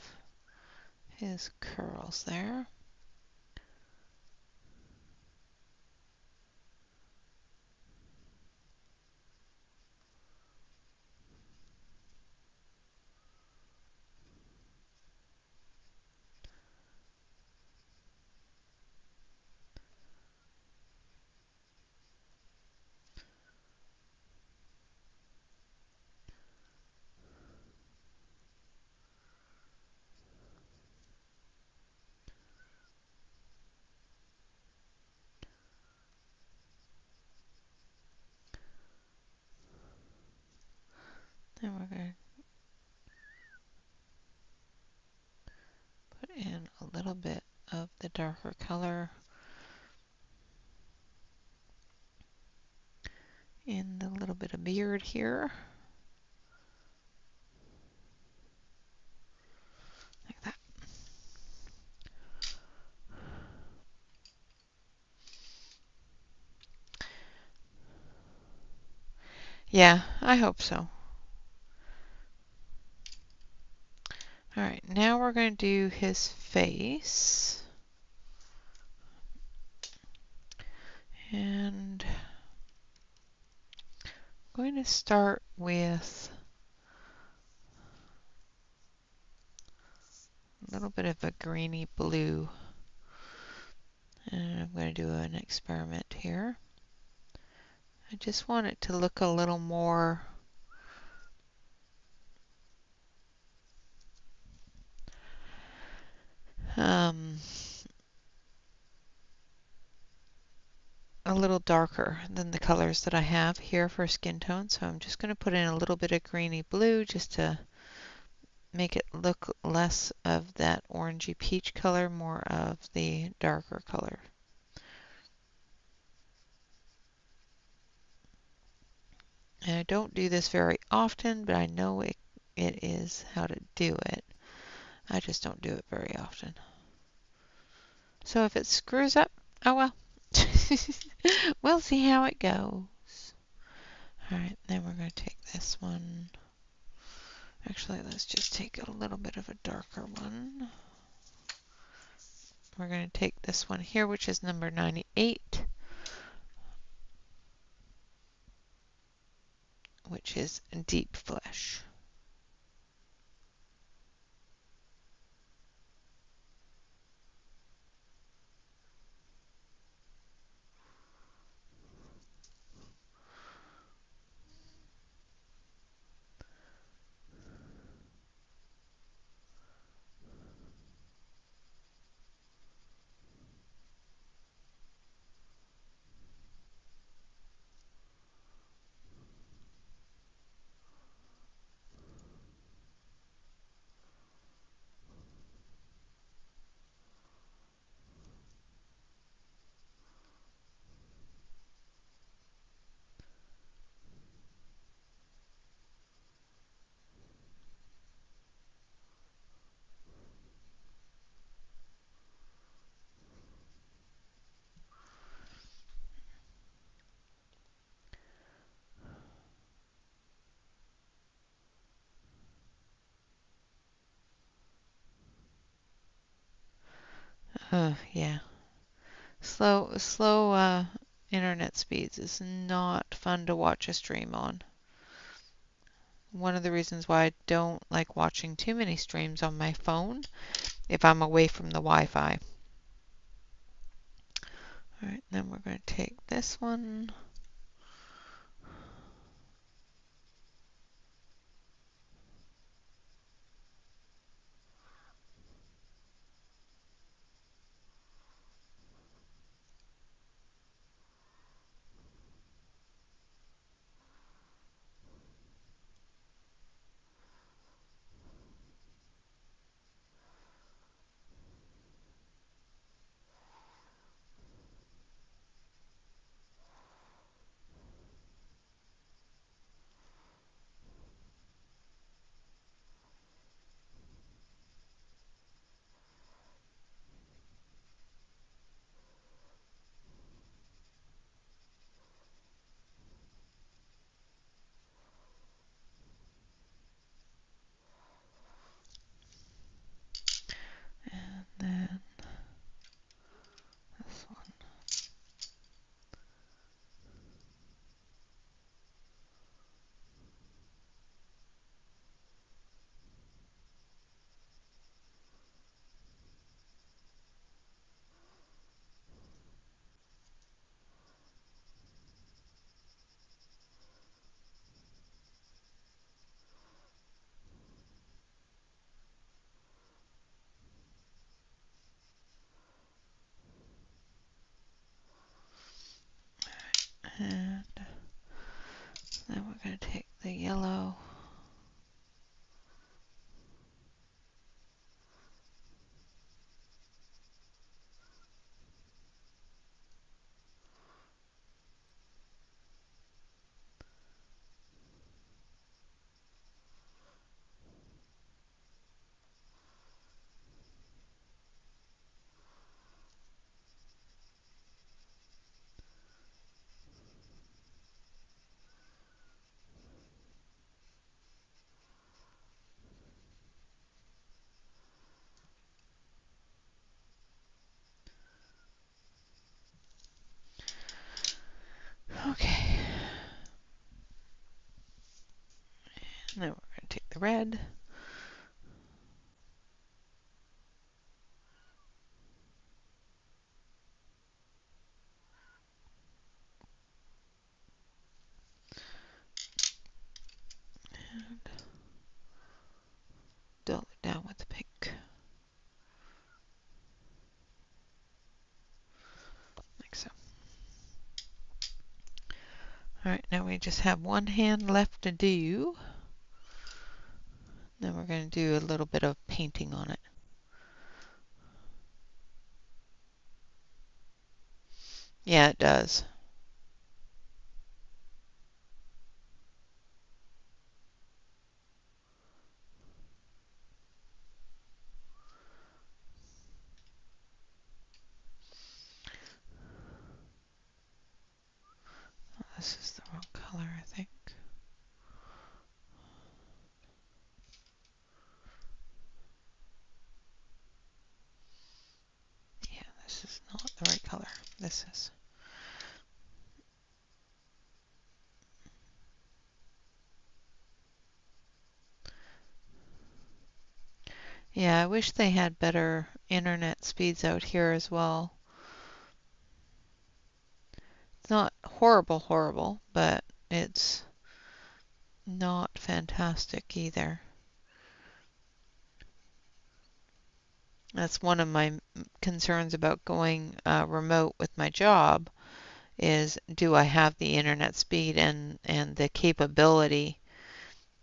his curls there. Then we're going to put in a little bit of the darker color in the little bit of beard here. Like that. Yeah, I hope so. Alright, now we're going to do his face. And I'm going to start with a little bit of a greeny blue. And I'm going to do an experiment here. I just want it to look a little more a little darker than the colors that I have here for skin tone. So I'm just going to put in a little bit of greeny blue just to make it look less of that orangey peach color, more of the darker color. And I don't do this very often, but I know it is how to do it. I just don't do it very often. So if it screws up, oh well. We'll see how it goes. Alright, then we're going to take this one. Actually, let's just take a little bit of a darker one. We're going to take this one here, which is number 98, which is Deep Flesh. Yeah. Slow internet speeds is not fun to watch a stream on. One of the reasons why I don't like watching too many streams on my phone if I'm away from the Wi-Fi. Alright, then we're going to take this one. And then this one. And then we're going to take the yellow. Okay. And then we're going to take the red. Alright, now we just have one hand left to do. Then we're going to do a little bit of painting on it. Yeah, it does. This is the wrong color, I think. Yeah, this is not the right color. This is. Yeah, I wish they had better internet speeds out here as well. It's not horrible, but it's not fantastic either. That's one of my concerns about going remote with my job is, do I have the internet speed and the capability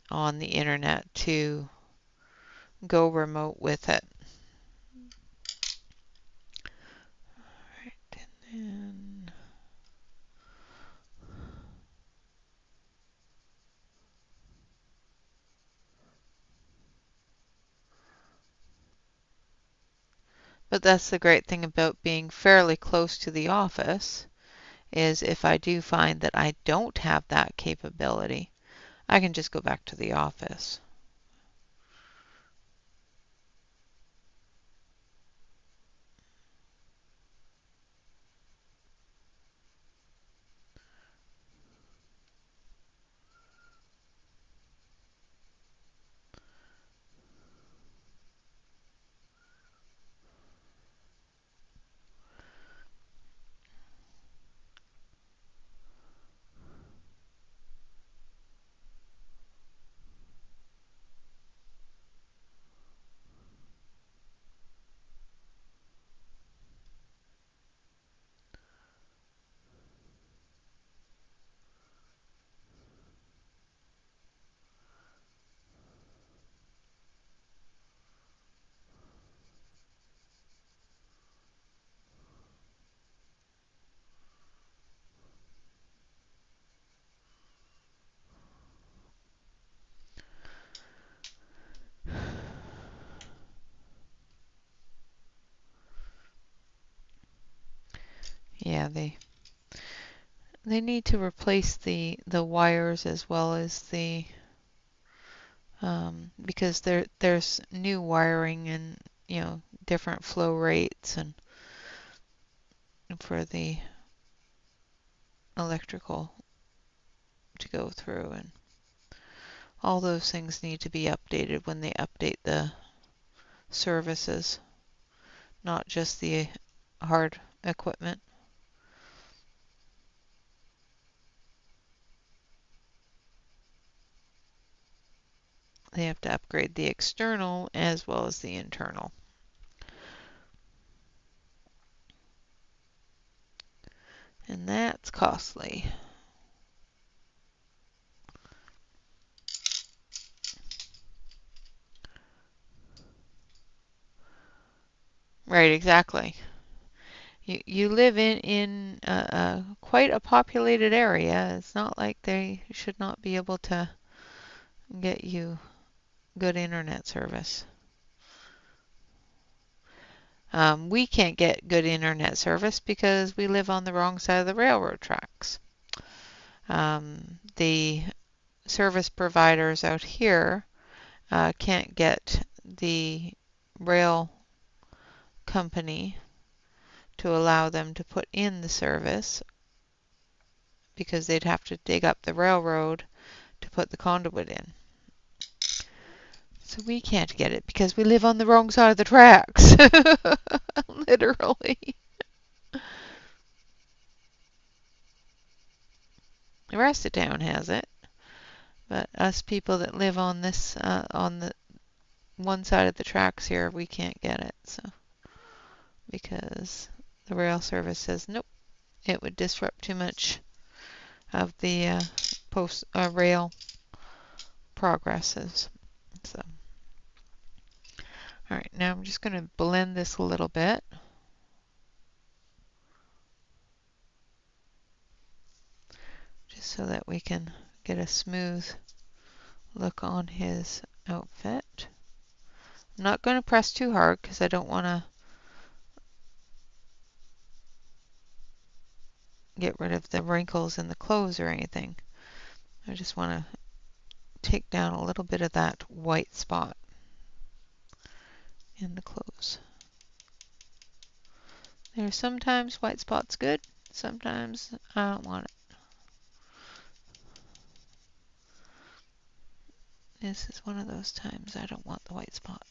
on the internet to go remote with it. Alright, and then but that's the great thing about being fairly close to the office, is if I do find that I don't have that capability, I can just go back to the office. Yeah, they need to replace the wires as well as the because there's new wiring and different flow rates and for the electrical to go through, and all those things need to be updated when they update the services, not just the hard equipment. They have to upgrade the external as well as the internal. And that's costly. Right, exactly. You live in quite a populated area. It's not like they should not be able to get you good internet service. We can't get good internet service because we live on the wrong side of the railroad tracks. The service providers out here can't get the rail company to allow them to put in the service because they'd have to dig up the railroad to put the conduit in. So we can't get it because we live on the wrong side of the tracks. Literally. The rest of town has it, but us people that live on this on the one side of the tracks here, we can't get it. So because the rail service says nope, it would disrupt too much of the post rail progresses. So, all right, now I'm just going to blend this a little bit. Just so that we can get a smooth look on his outfit. I'm not going to press too hard because I don't want to get rid of the wrinkles in the clothes or anything. I just want to take down a little bit of that white spot in the clothes. There's sometimes white spot's good, sometimes I don't want it. This is one of those times I don't want the white spot.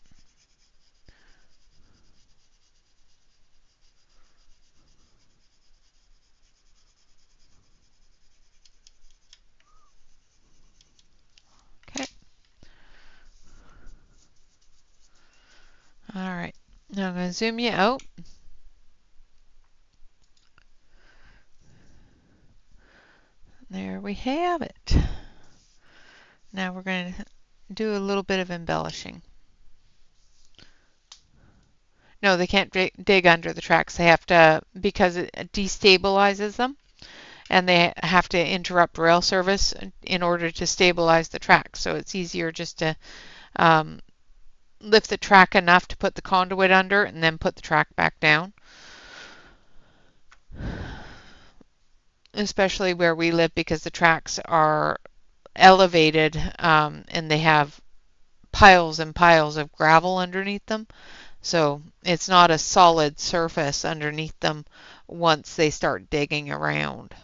Okay. All right. Now I'm going to zoom you out. There we have it. Now we're going to do a little bit of embellishing. No, they can't dig under the tracks. They have to, because it destabilizes them, and they have to interrupt rail service in order to stabilize the track. So it's easier just to lift the track enough to put the conduit under and then put the track back down. Especially where we live, because the tracks are elevated and they have piles and piles of gravel underneath them. So it's not a solid surface underneath them once they start digging around.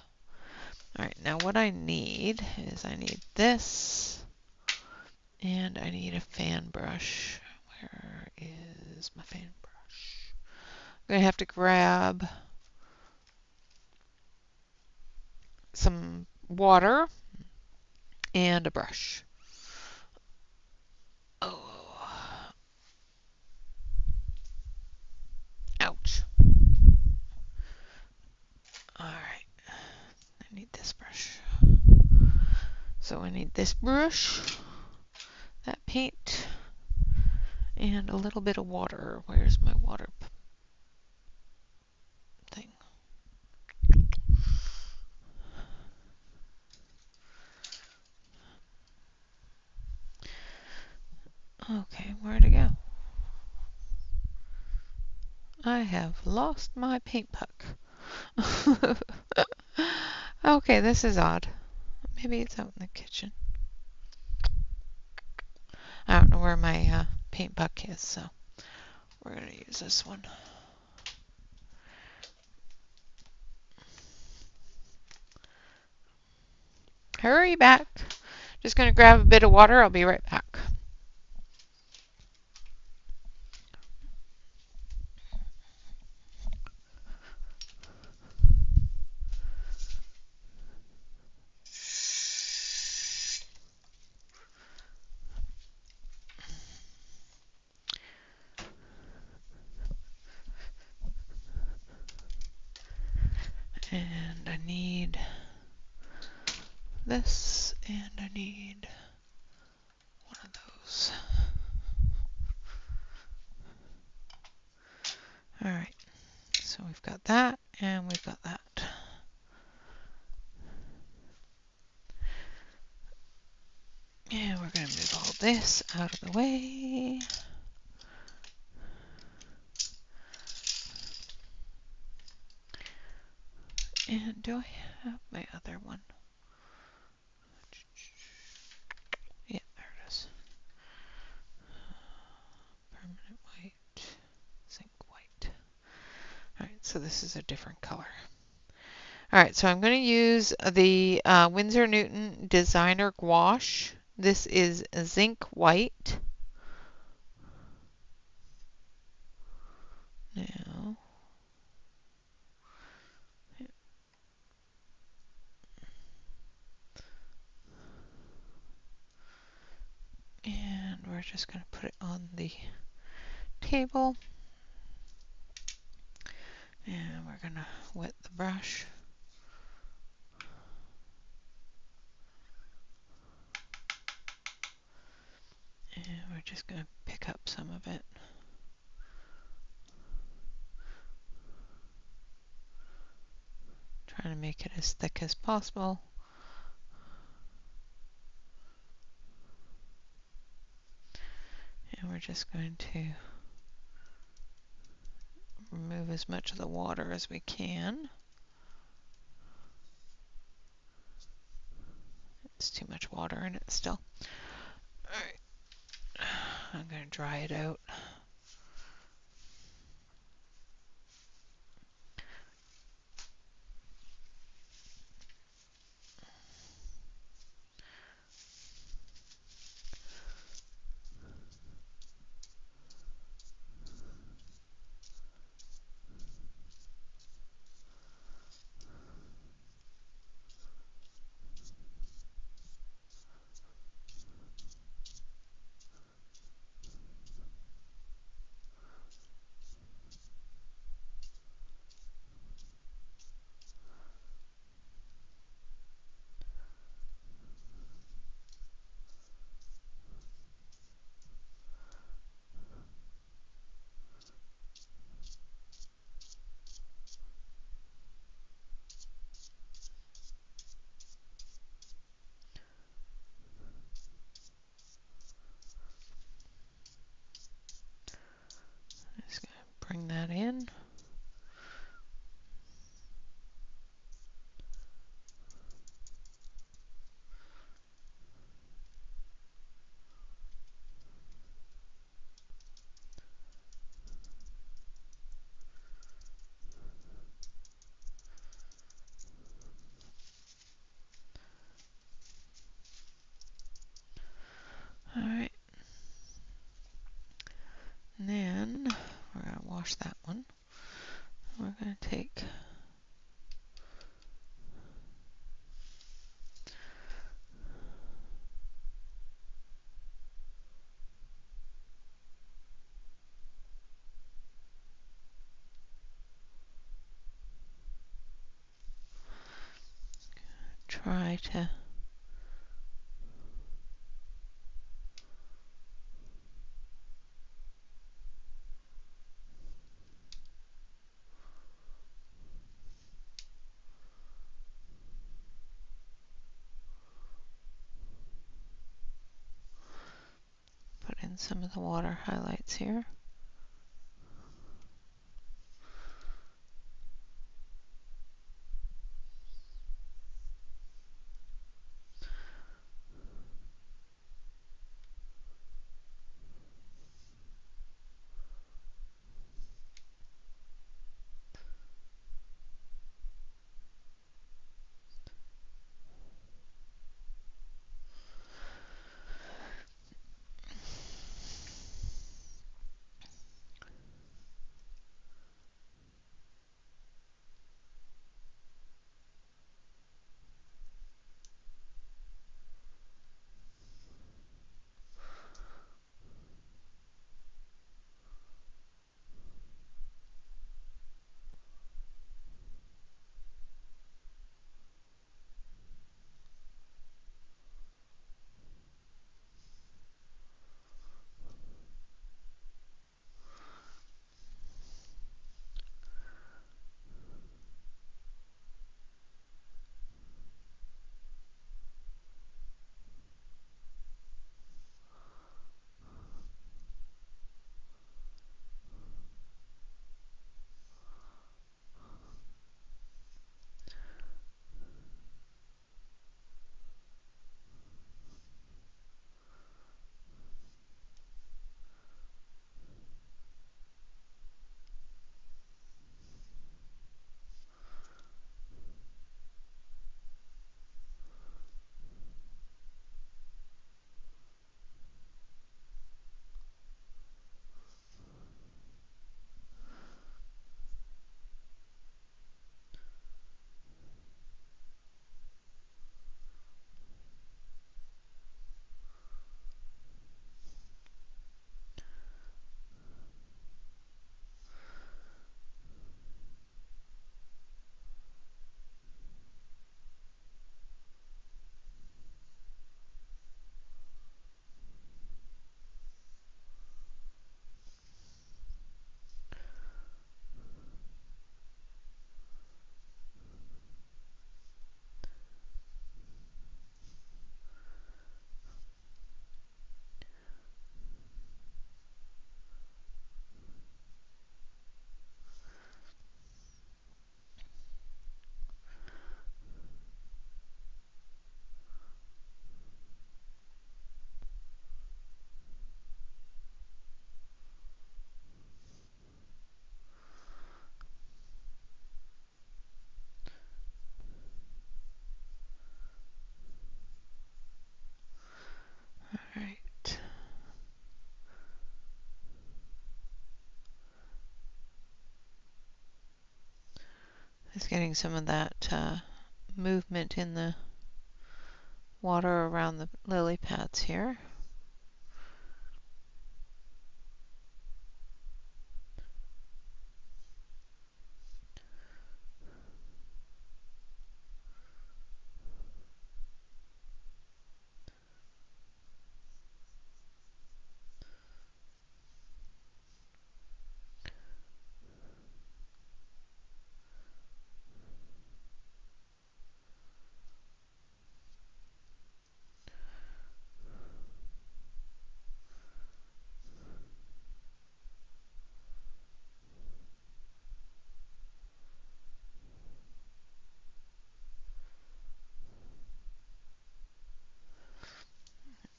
All right, now what I need is I need this, and I need a fan brush. Where is my fan brush? I'm going to have to grab some water and a brush. Oh, ouch. All right, I need this brush. So I need this brush, that paint, and a little bit of water. Where's my water thing? Okay, where'd it go? I have lost my paint puck. Okay, this is odd. Maybe it's out in the kitchen. I don't know where my paint puck is, so we're going to use this one. Hurry back. Just going to grab a bit of water. I'll be right back. And I need this, and I need one of those. All right, so we've got that, and we've got that. And we're going to move all this out of the way. And do I have my other one? Yeah, there it is. Permanent white, zinc white. All right, so this is a different color. All right, so I'm going to use the Winsor Newton Designer Gouache. This is zinc white. Now, and we're just going to put it on the table. And we're going to wet the brush. And we're just going to pick up some of it. Trying to make it as thick as possible. And we're just going to remove as much of the water as we can. It's too much water in it still. Alright, I'm going to dry it out. Just going to bring that in. Alright. And then we're going to wash that one. We're going to take try to put in some of the water highlights here. getting some of that movement in the water around the lily pads here.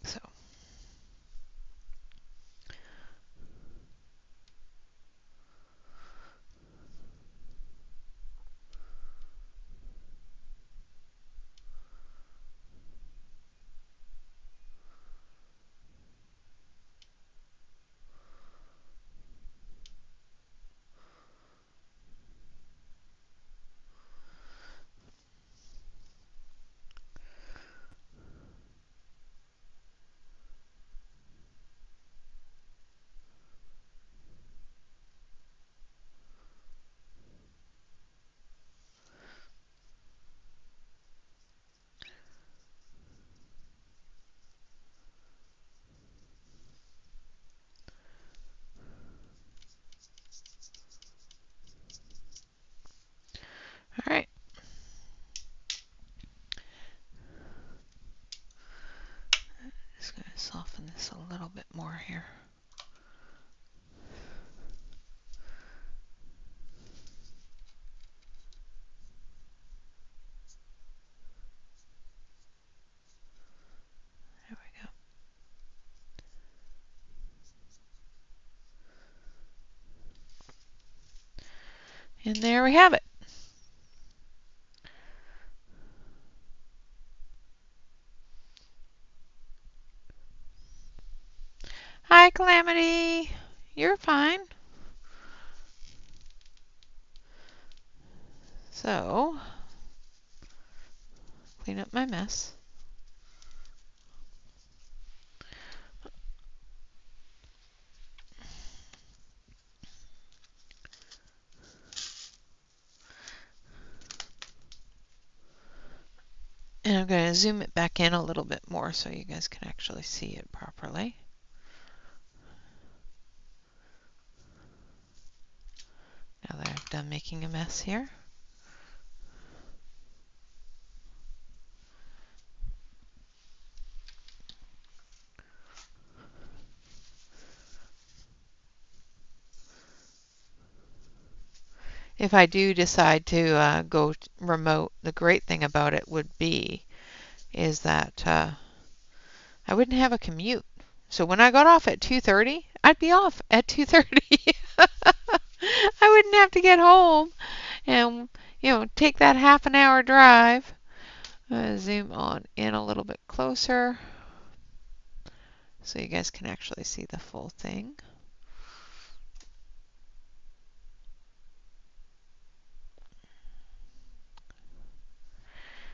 So all right. Just going to soften this a little bit more here. There we go. And there we have it. Hi, Calamity. You're fine. So, clean up my mess. And I'm going to zoom it back in a little bit more so you guys can actually see it properly. Now that I've done making a mess here. If I do decide to go remote, the great thing about it would be is that I wouldn't have a commute. So when I got off at 2:30, I'd be off at 2:30. I wouldn't have to get home and take that half an hour drive. Zoom on in a little bit closer so you guys can actually see the full thing.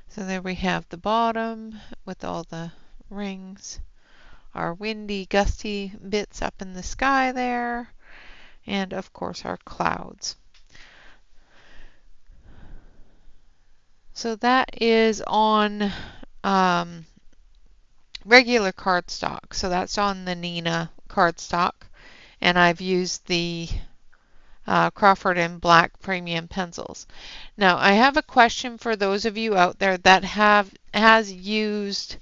So there we have the bottom with all the rings, our windy, gusty bits up in the sky there, and of course our clouds. So that is on regular cardstock. So that's on the Nina cardstock, and I've used the Crawford and Black premium pencils. Now I have a question for those of you out there that has used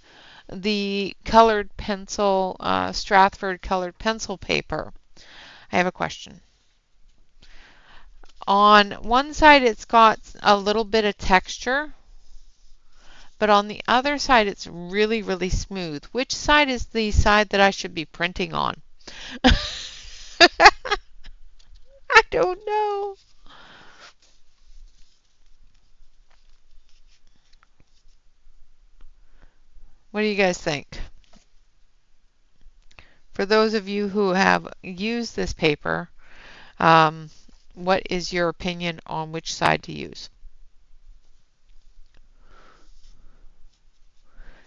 the colored pencil, Stratford colored pencil paper. I have a question. On one side it's got a little bit of texture, but on the other side it's really, really smooth. Which side is the side that I should be printing on? I don't know. What do you guys think? For those of you who have used this paper, what is your opinion on which side to use?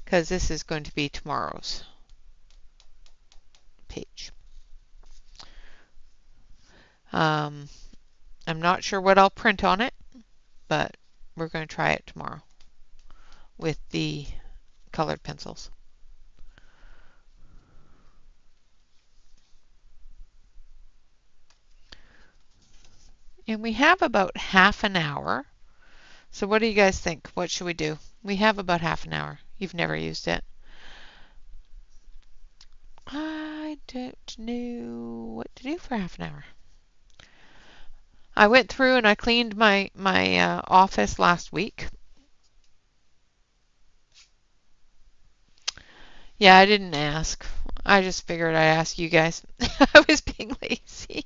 because this is going to be tomorrow's page. I'm not sure what I'll print on it, but we're going to try it tomorrow with the colored pencils. And we have about half an hour. So what do you guys think? What should we do? We have about half an hour. You've never used it. I don't know what to do for half an hour. I went through and I cleaned my office last week. Yeah, I didn't ask. I just figured I'd ask you guys. I was being lazy.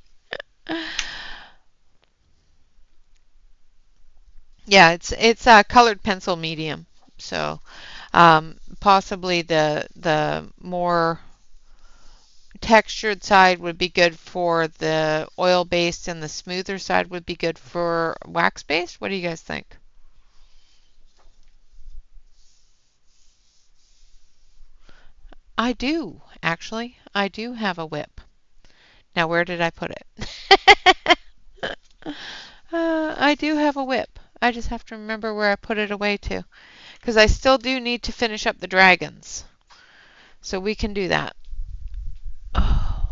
Yeah, it's a colored pencil medium. So possibly the more textured side would be good for the oil based and the smoother side would be good for wax based. What do you guys think? I do, actually. I do have a whip. Now, where did I put it? I do have a whip. I just have to remember where I put it away to. Because I still do need to finish up the dragons. So we can do that. Oh.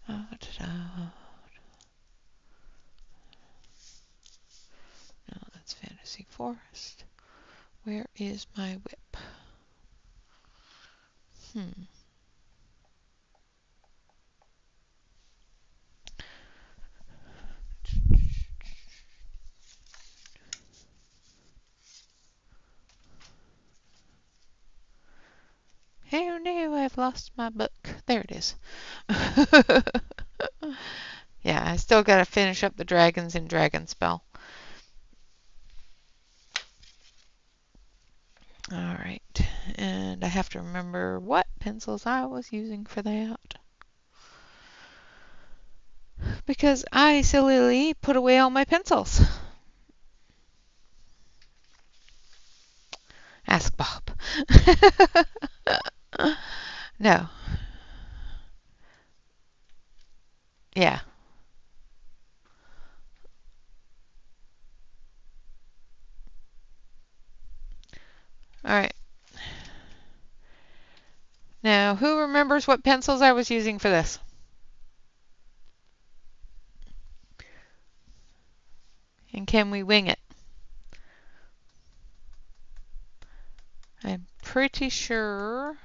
No, that's Fantasy Forest. Where is my whip? Oh no, I've lost my book. There it is. Yeah, I still got to finish up the dragons in Dragonspell. Alright, and I have to remember what pencils I was using for that. Because I sillily put away all my pencils. Ask Bob. No. Yeah. Alright. Now, who remembers what pencils I was using for this? And can we wing it? I'm pretty sure.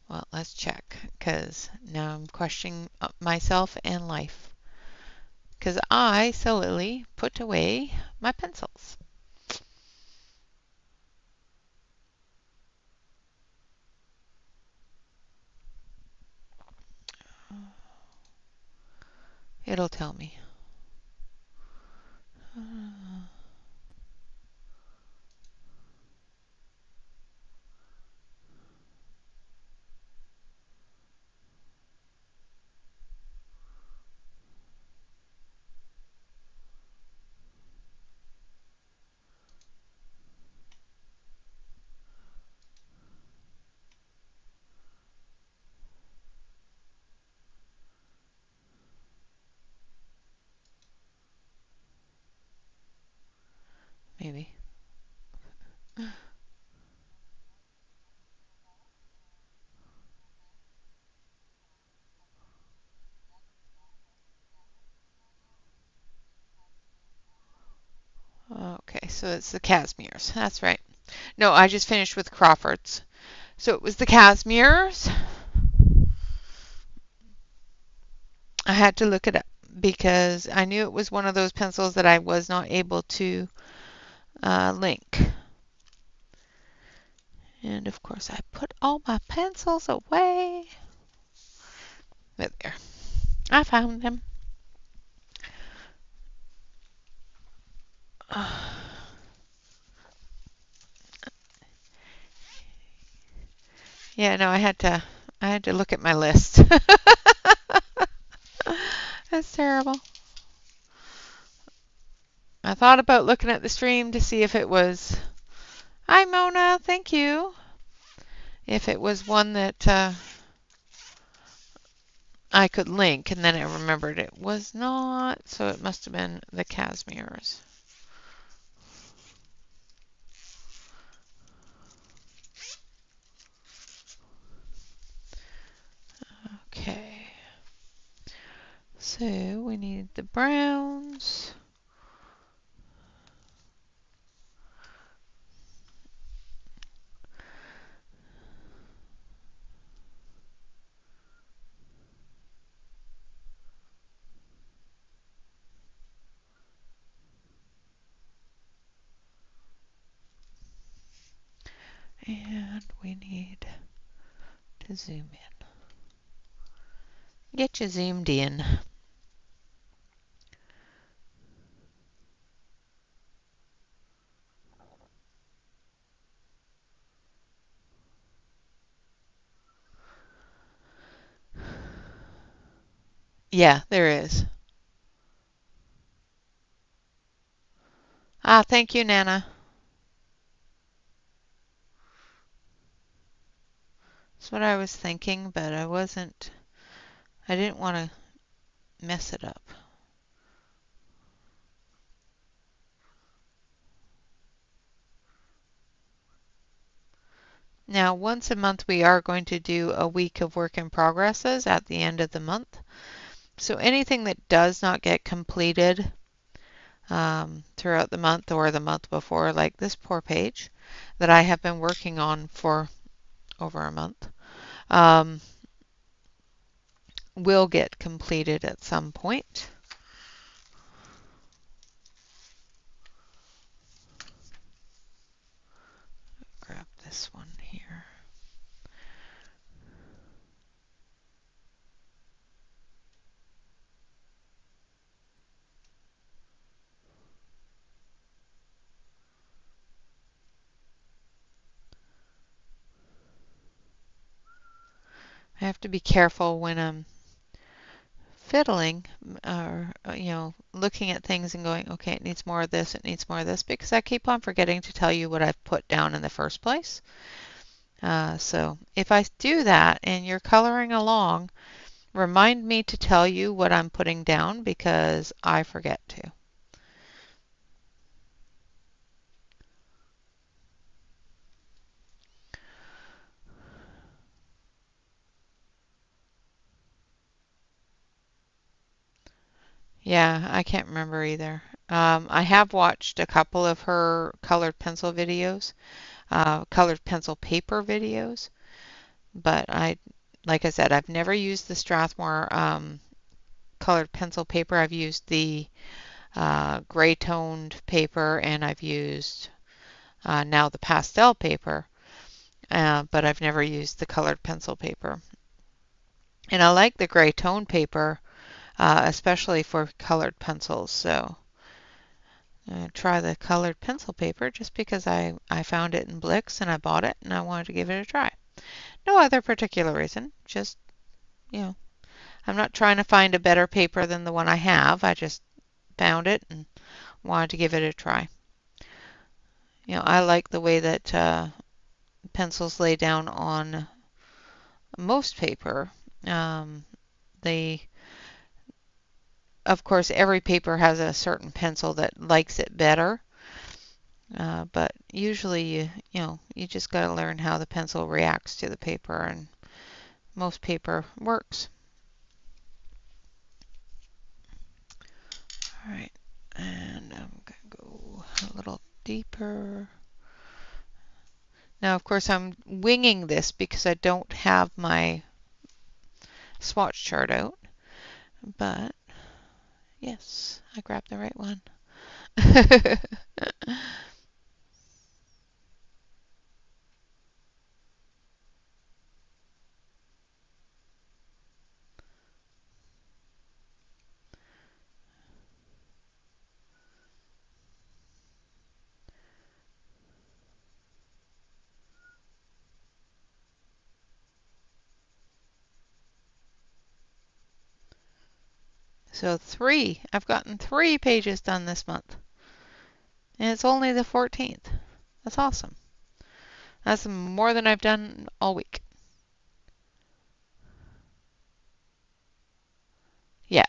Well, let's check, because now I'm questioning myself and life. Because I sillily put away my pencils. It'll tell me. Maybe. Okay, so it's the Casimirs. That's right. No, I just finished with Crawford's. So it was the Casimirs. I had to look it up because I knew it was one of those pencils that I was not able to link. And of course I put all my pencils away. But there. I found them. Yeah, no, I had to look at my list. That's terrible. I thought about looking at the stream to see if it was, hi Mona, thank you. If it was one that I could link, and then I remembered it was not, so it must have been the Casimir's. Okay, so we need the browns. And we need to zoom in. Get you zoomed in. Yeah, there is. Ah, thank you, Nana. That's what I was thinking, but I didn't want to mess it up. Now, once a month, we are going to do a week of work in progresses at the end of the month. So anything that does not get completed throughout the month or the month before, like this poor page that I have been working on for over a month, will get completed at some point. Grab this one here. I have to be careful when I'm fiddling or, looking at things and going, okay, it needs more of this, it needs more of this, because I keep on forgetting to tell you what I've put down in the first place. So if I do that and you're coloring along, remind me to tell you what I'm putting down because I forget to. Yeah, I can't remember either. I have watched a couple of her colored pencil videos, colored pencil paper videos, but like I said, I've never used the Strathmore colored pencil paper. I've used the gray toned paper, and I've used now the pastel paper, but I've never used the colored pencil paper. And I like the gray tone paper, especially for colored pencils. So try the colored pencil paper just because I found it in Blix and I bought it and I wanted to give it a try. No other particular reason, just, I'm not trying to find a better paper than the one I have. I just found it and wanted to give it a try. I like the way that pencils lay down on most paper. They, of course, every paper has a certain pencil that likes it better. But usually you just got to learn how the pencil reacts to the paper, and most paper works. All right, and I'm going to go a little deeper. Now, of course, I'm winging this because I don't have my swatch chart out, but yes, I grabbed the right one. So I've gotten 3 pages done this month. And it's only the 14th. That's awesome. That's more than I've done all week. Yeah.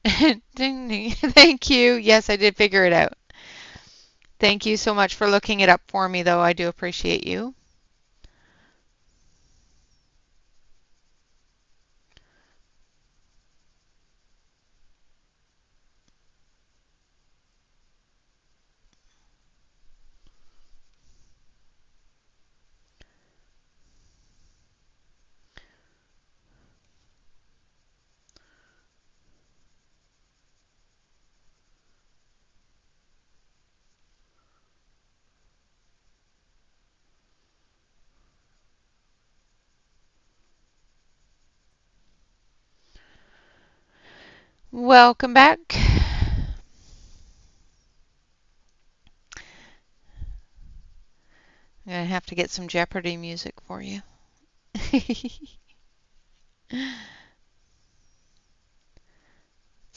Ding, ding. Thank you. Yes, I did figure it out. Thank you so much for looking it up for me, though. I do appreciate you. Welcome back. I'm going to have to get some Jeopardy music for you. It's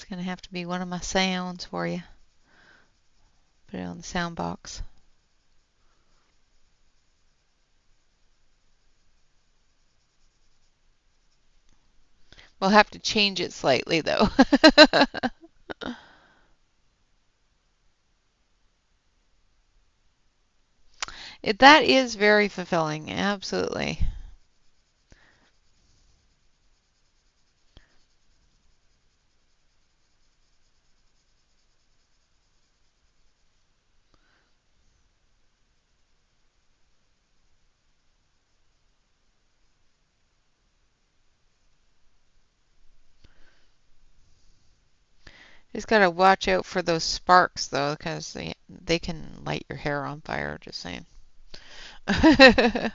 going to have to be one of my sounds for you. Put it on the sound box. We'll have to change it slightly, though. That is very fulfilling, absolutely. Just got to watch out for those sparks, though, because they can light your hair on fire, just saying. The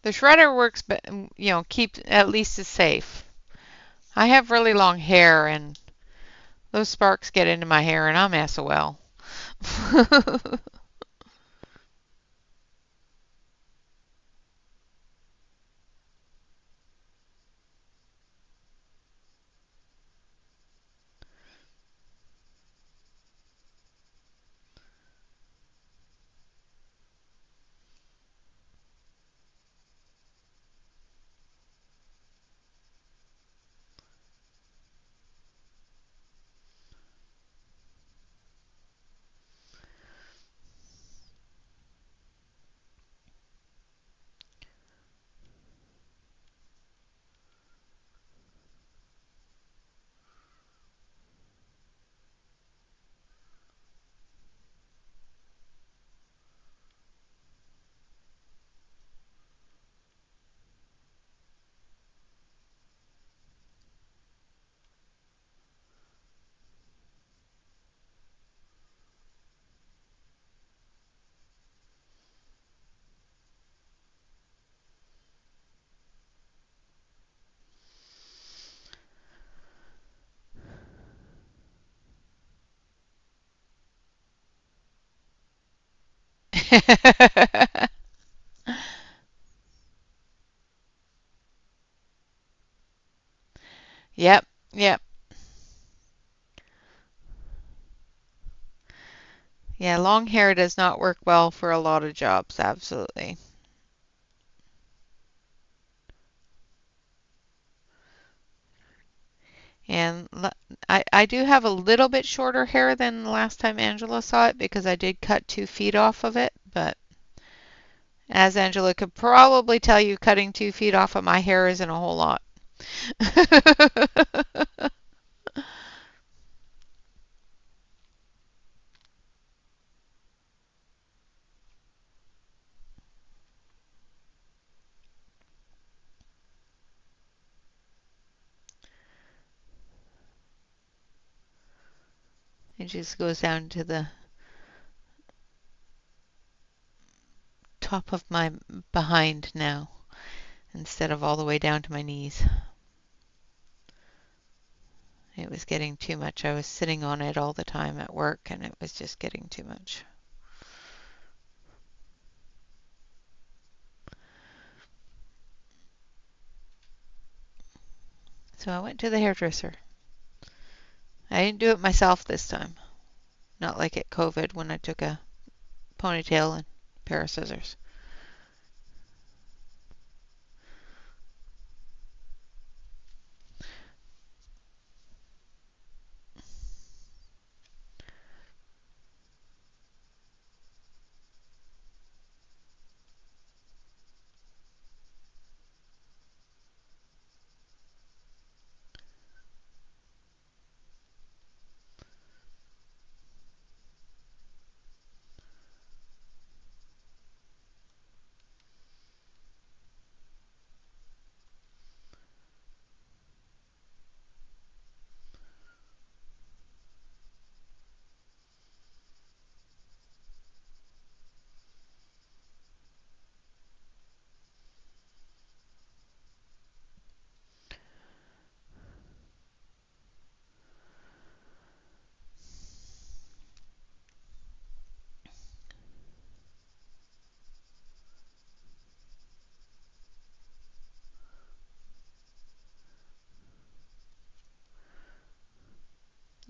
shredder works, but keeps at least is safe. I have really long hair, and those sparks get into my hair, and I'm SOL. Yep, yep. Yeah, long hair does not work well for a lot of jobs, absolutely. And I do have a little bit shorter hair than the last time Angela saw it because I did cut 2 feet off of it. But as Angela could probably tell you, cutting 2 feet off of my hair isn't a whole lot. It just goes down to the top of my behind now instead of all the way down to my knees. It was getting too much. I was sitting on it all the time at work and it was just getting too much. So I went to the hairdresser. I didn't do it myself this time. Not like at COVID when I took a ponytail and a pair of scissors.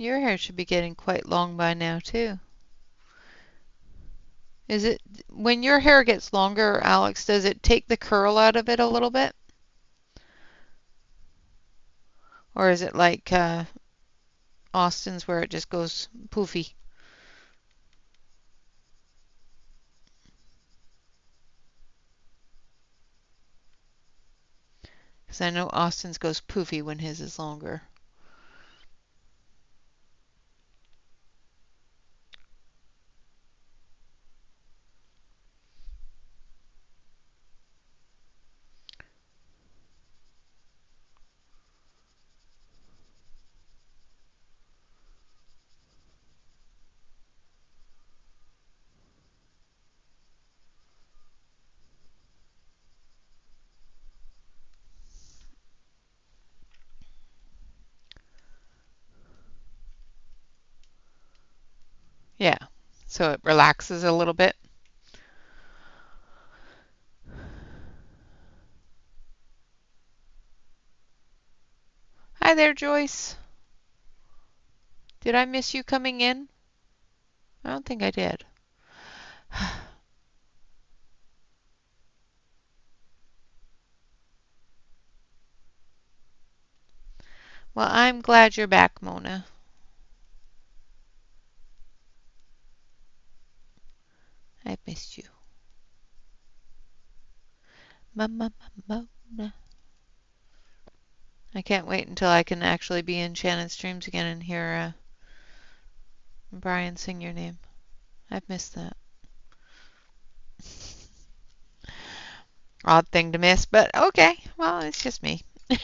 Your hair should be getting quite long by now, too. Is it, when your hair gets longer, Alex, does it take the curl out of it a little bit? Or is it like Austin's where it just goes poofy? Because I know Austin's goes poofy when his is longer. Yeah, so it relaxes a little bit. Hi there, Joyce. Did I miss you coming in? I don't think I did. Well, I'm glad you're back, Mona. I missed you. Mama, Mona. I can't wait until I can actually be in Shannon's streams again and hear Brian sing your name. I've missed that. Odd thing to miss, but okay. Well, it's just me. He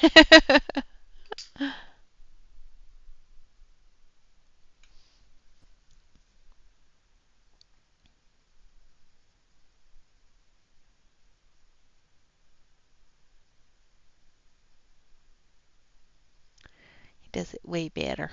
does it way better.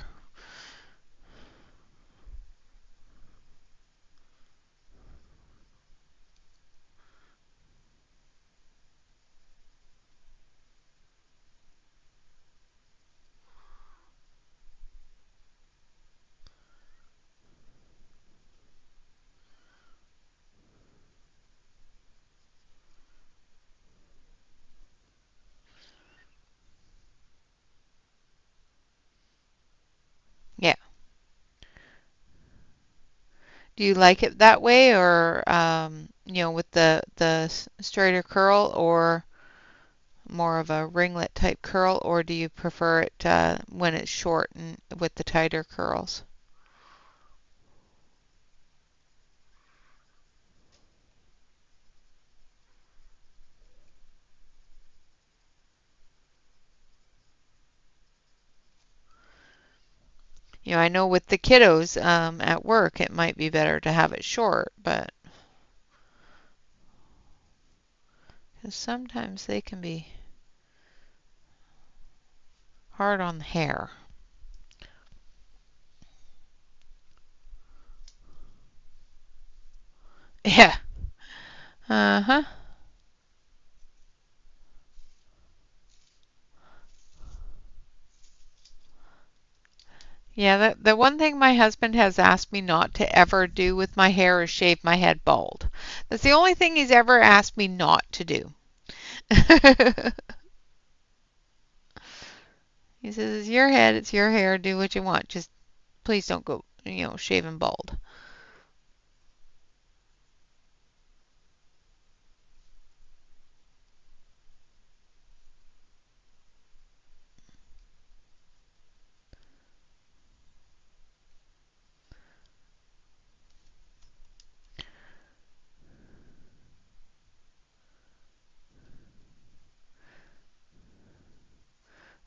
Yeah. Do you like it that way, or with the straighter curl, or more of a ringlet type curl, or do you prefer it when it's short and with the tighter curls? I know with the kiddos at work, it might be better to have it short, but 'cause sometimes they can be hard on the hair. Yeah. Uh-huh. Yeah, the one thing my husband has asked me not to ever do with my hair is shave my head bald. That's the only thing he's ever asked me not to do. He says, it's your head, it's your hair, do what you want. Just please don't go, shaving bald.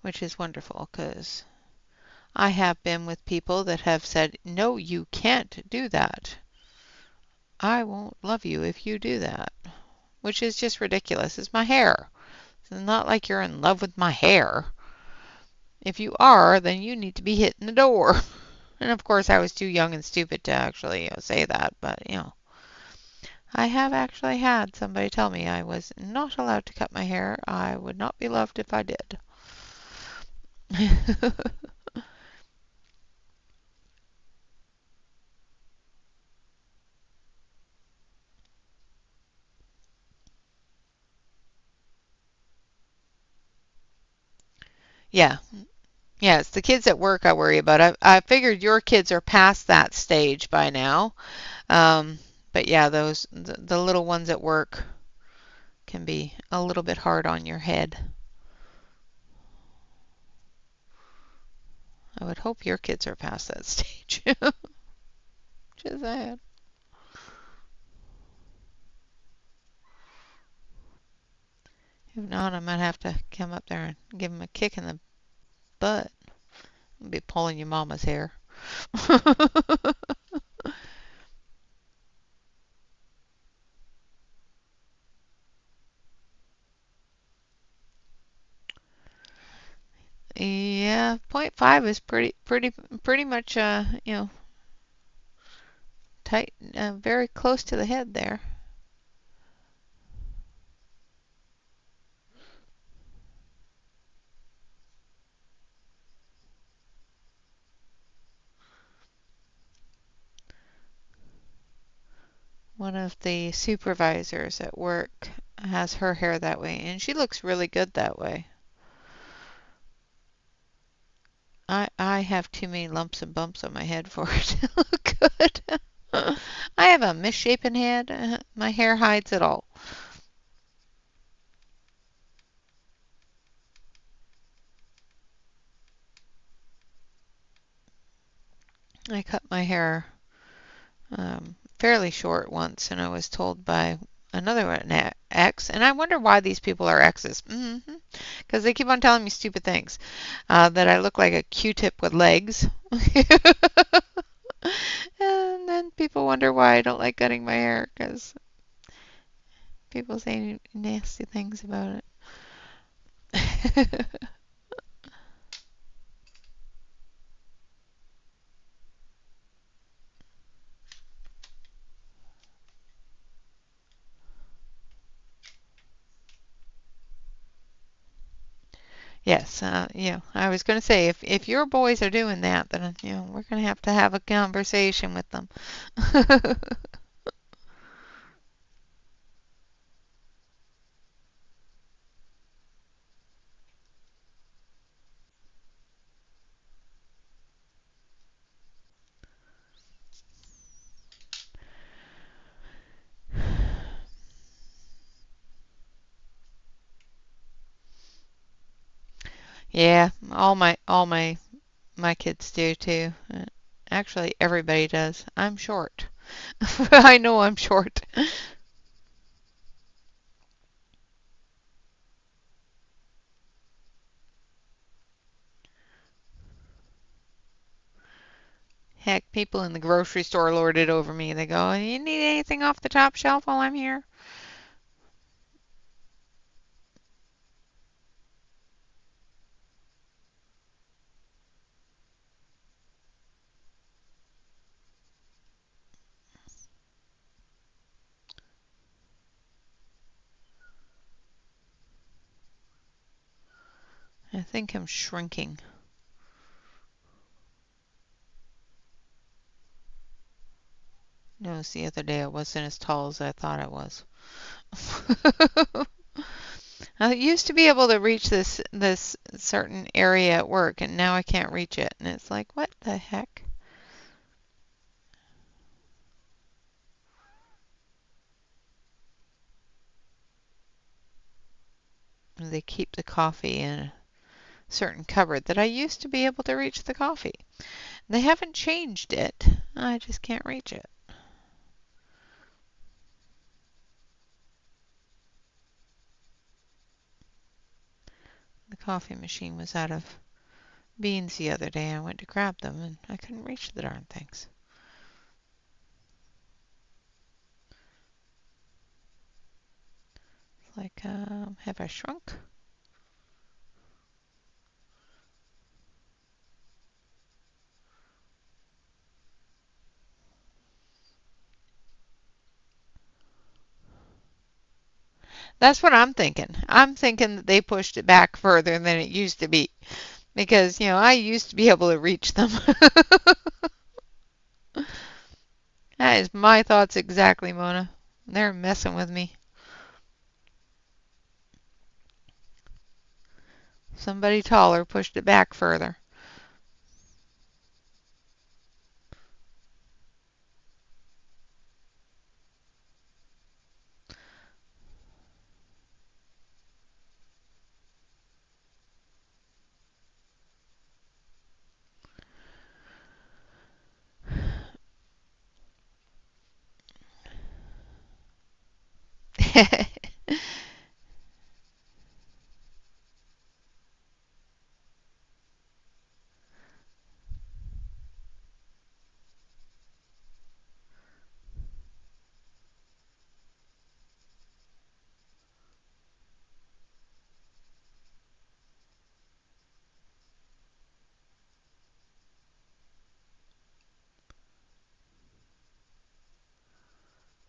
Which is wonderful because I have been with people that have said, no, you can't do that. I won't love you if you do that, which is just ridiculous. It's my hair. It's not like you're in love with my hair. If you are, then you need to be hitting the door. And of course, I was too young and stupid to actually say that, but I have actually had somebody tell me I was not allowed to cut my hair. I would not be loved if I did. Yeah. Yeah, it's the kids at work I worry about. I figured your kids are past that stage by now. Um, but yeah, the little ones at work can be a little bit hard on your head. I would hope your kids are past that stage. Just sad. If not, I might have to come up there and give them a kick in the butt. I'll be pulling your mama's hair. Yeah, point 0.5 is pretty much tight, very close to the head there. One of the supervisors at work has her hair that way, and she looks really good that way. I have too many lumps and bumps on my head for it to look good. I have a misshapen head. My hair hides it all. I cut my hair fairly short once, and I was told by another ex, and I wonder why these people are exes. Because they keep on telling me stupid things. That I look like a Q-tip with legs. And then people wonder why I don't like cutting my hair, because people say nasty things about it. Yes, I was going to say if your boys are doing that, then we're going to have a conversation with them. Yeah, all my kids do too. Actually, everybody does. I'm short. I know I'm short. Heck, people in the grocery store lord it over me. They go, "You need anything off the top shelf while I'm here?" I think I'm shrinking. Notice the other day it wasn't as tall as I thought it was. I used to be able to reach this certain area at work, and now I can't reach it. And it's like, what the heck? They keep the coffee in a certain cupboard that I used to be able to reach the coffee. They haven't changed it. I just can't reach it. The coffee machine was out of beans the other day. I went to grab them and I couldn't reach the darn things. It's like, have I shrunk? That's what I'm thinking. I'm thinking that they pushed it back further than it used to be. Because, I used to be able to reach them. That is my thoughts exactly, Mona. They're messing with me. Somebody taller pushed it back further.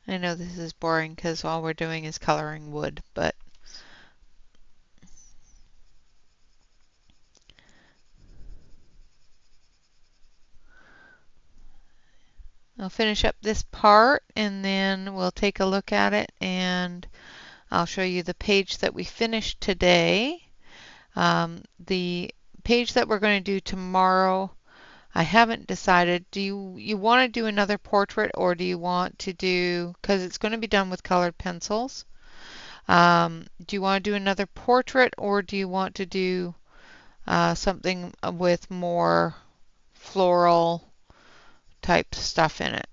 I know this is boring because all we're doing is coloring wood, but I'll finish up this part and then we'll take a look at it and I'll show you the page that we finished today. The page that we're going to do tomorrow, I haven't decided. Do you want to do another portrait, or do you want to do, because it's going to be done with colored pencils, do you want to do another portrait, or do you want to do something with more floral type stuff in it?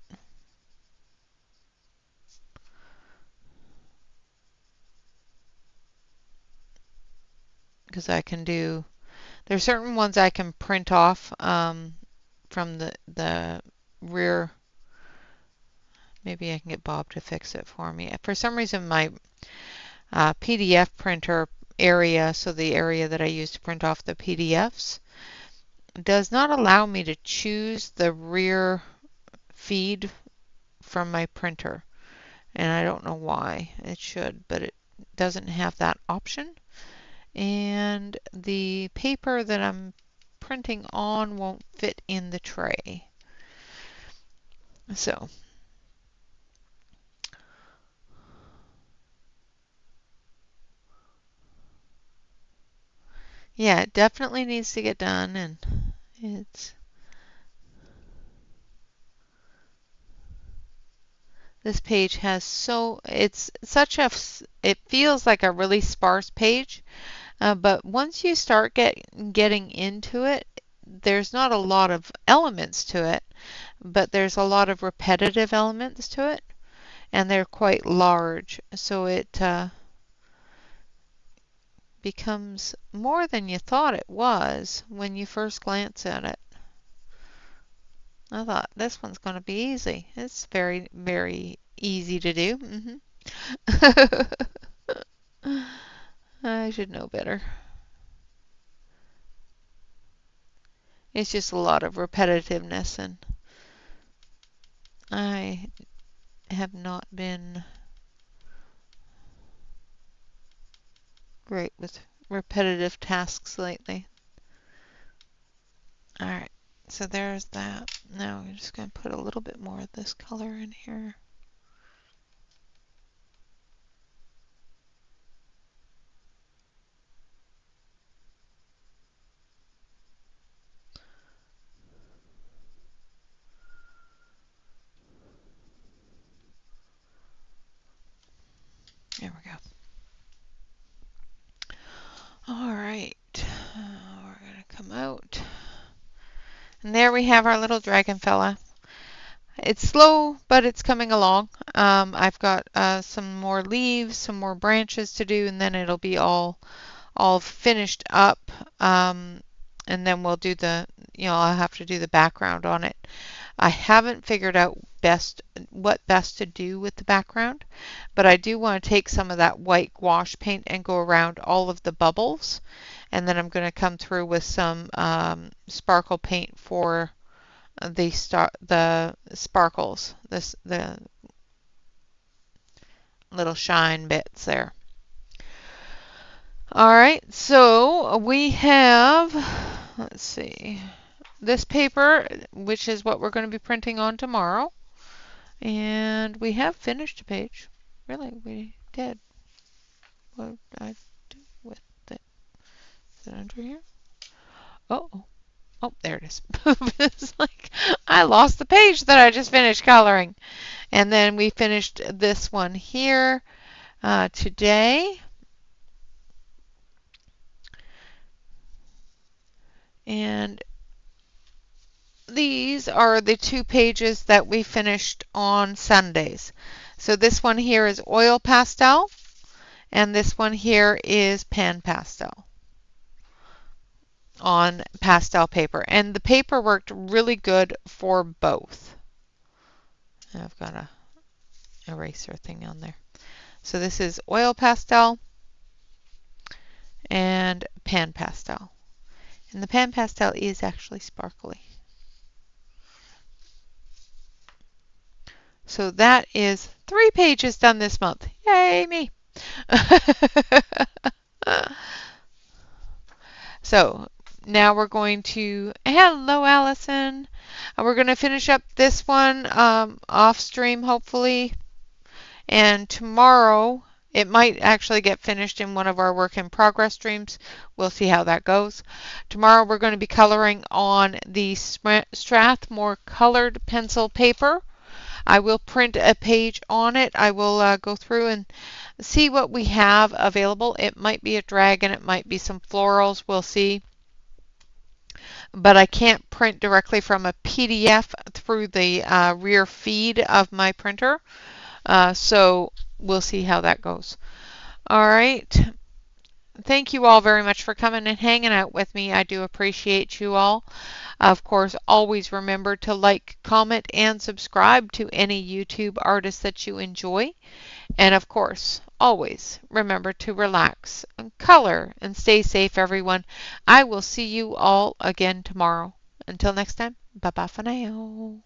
Because I can do, there's certain ones I can print off from the rear. Maybe I can get Bob to fix it for me. For some reason, my PDF printer area, so the area that I use to print off the PDFs, does not allow me to choose the rear feed from my printer. And I don't know why. It should, but it doesn't have that option. And the paper that I'm printing on won't fit in the tray. So yeah, it definitely needs to get done, and it's this page has it's such a, it feels like a really sparse page, but once you start getting into it, there's not a lot of elements to it, but there's a lot of repetitive elements to it, and they're quite large, so it becomes more than you thought it was when you first glance at it. I thought this one's going to be easy. It's very, very easy to do. I should know better. It's just a lot of repetitiveness, and I have not been great with repetitive tasks lately. Alright, so there's that. Now we're just going to put a little bit more of this color in here. There we go. All right, we're going to come out. And there we have our little dragon fella. It's slow, but it's coming along. I've got some more leaves, some more branches to do, and then it'll be all finished up. And then we'll do I'll have to do the background on it. I haven't figured out what best to do with the background, but I do want to take some of that white gouache paint and go around all of the bubbles, and then I'm going to come through with some sparkle paint for the sparkles, the little shine bits there. All right, so we have, let's see, this paper, which is what we're going to be printing on tomorrow. And we have finished a page. Really, we did. What did I do with it? Is it under here? Oh, there it is. It's like I lost the page that I just finished coloring. And then we finished this one here today. And these are the 2 pages that we finished on Sundays. So this one here is oil pastel, and this one here is pan pastel on pastel paper. And the paper worked really good for both. I've got a eraser thing on there. So this is oil pastel and pan pastel. And the pan pastel is actually sparkly. So that is 3 pages done this month. Yay, me! So now we're going to, hello Allison. We're going to finish up this one off stream hopefully. And tomorrow, it might actually get finished in one of our work in progress streams. We'll see how that goes. Tomorrow we're going to be coloring on the Strathmore colored pencil paper. I will print a page on it. I will go through and see what we have available. It might be a dragon, it might be some florals, we'll see. But I can't print directly from a PDF through the rear feed of my printer. So we'll see how that goes. All right. Thank you all very much for coming and hanging out with me. I do appreciate you all. Of course, always remember to like, comment, and subscribe to any YouTube artist that you enjoy. And of course, always remember to relax and color and stay safe, everyone. I will see you all again tomorrow. Until next time, bye-bye for now.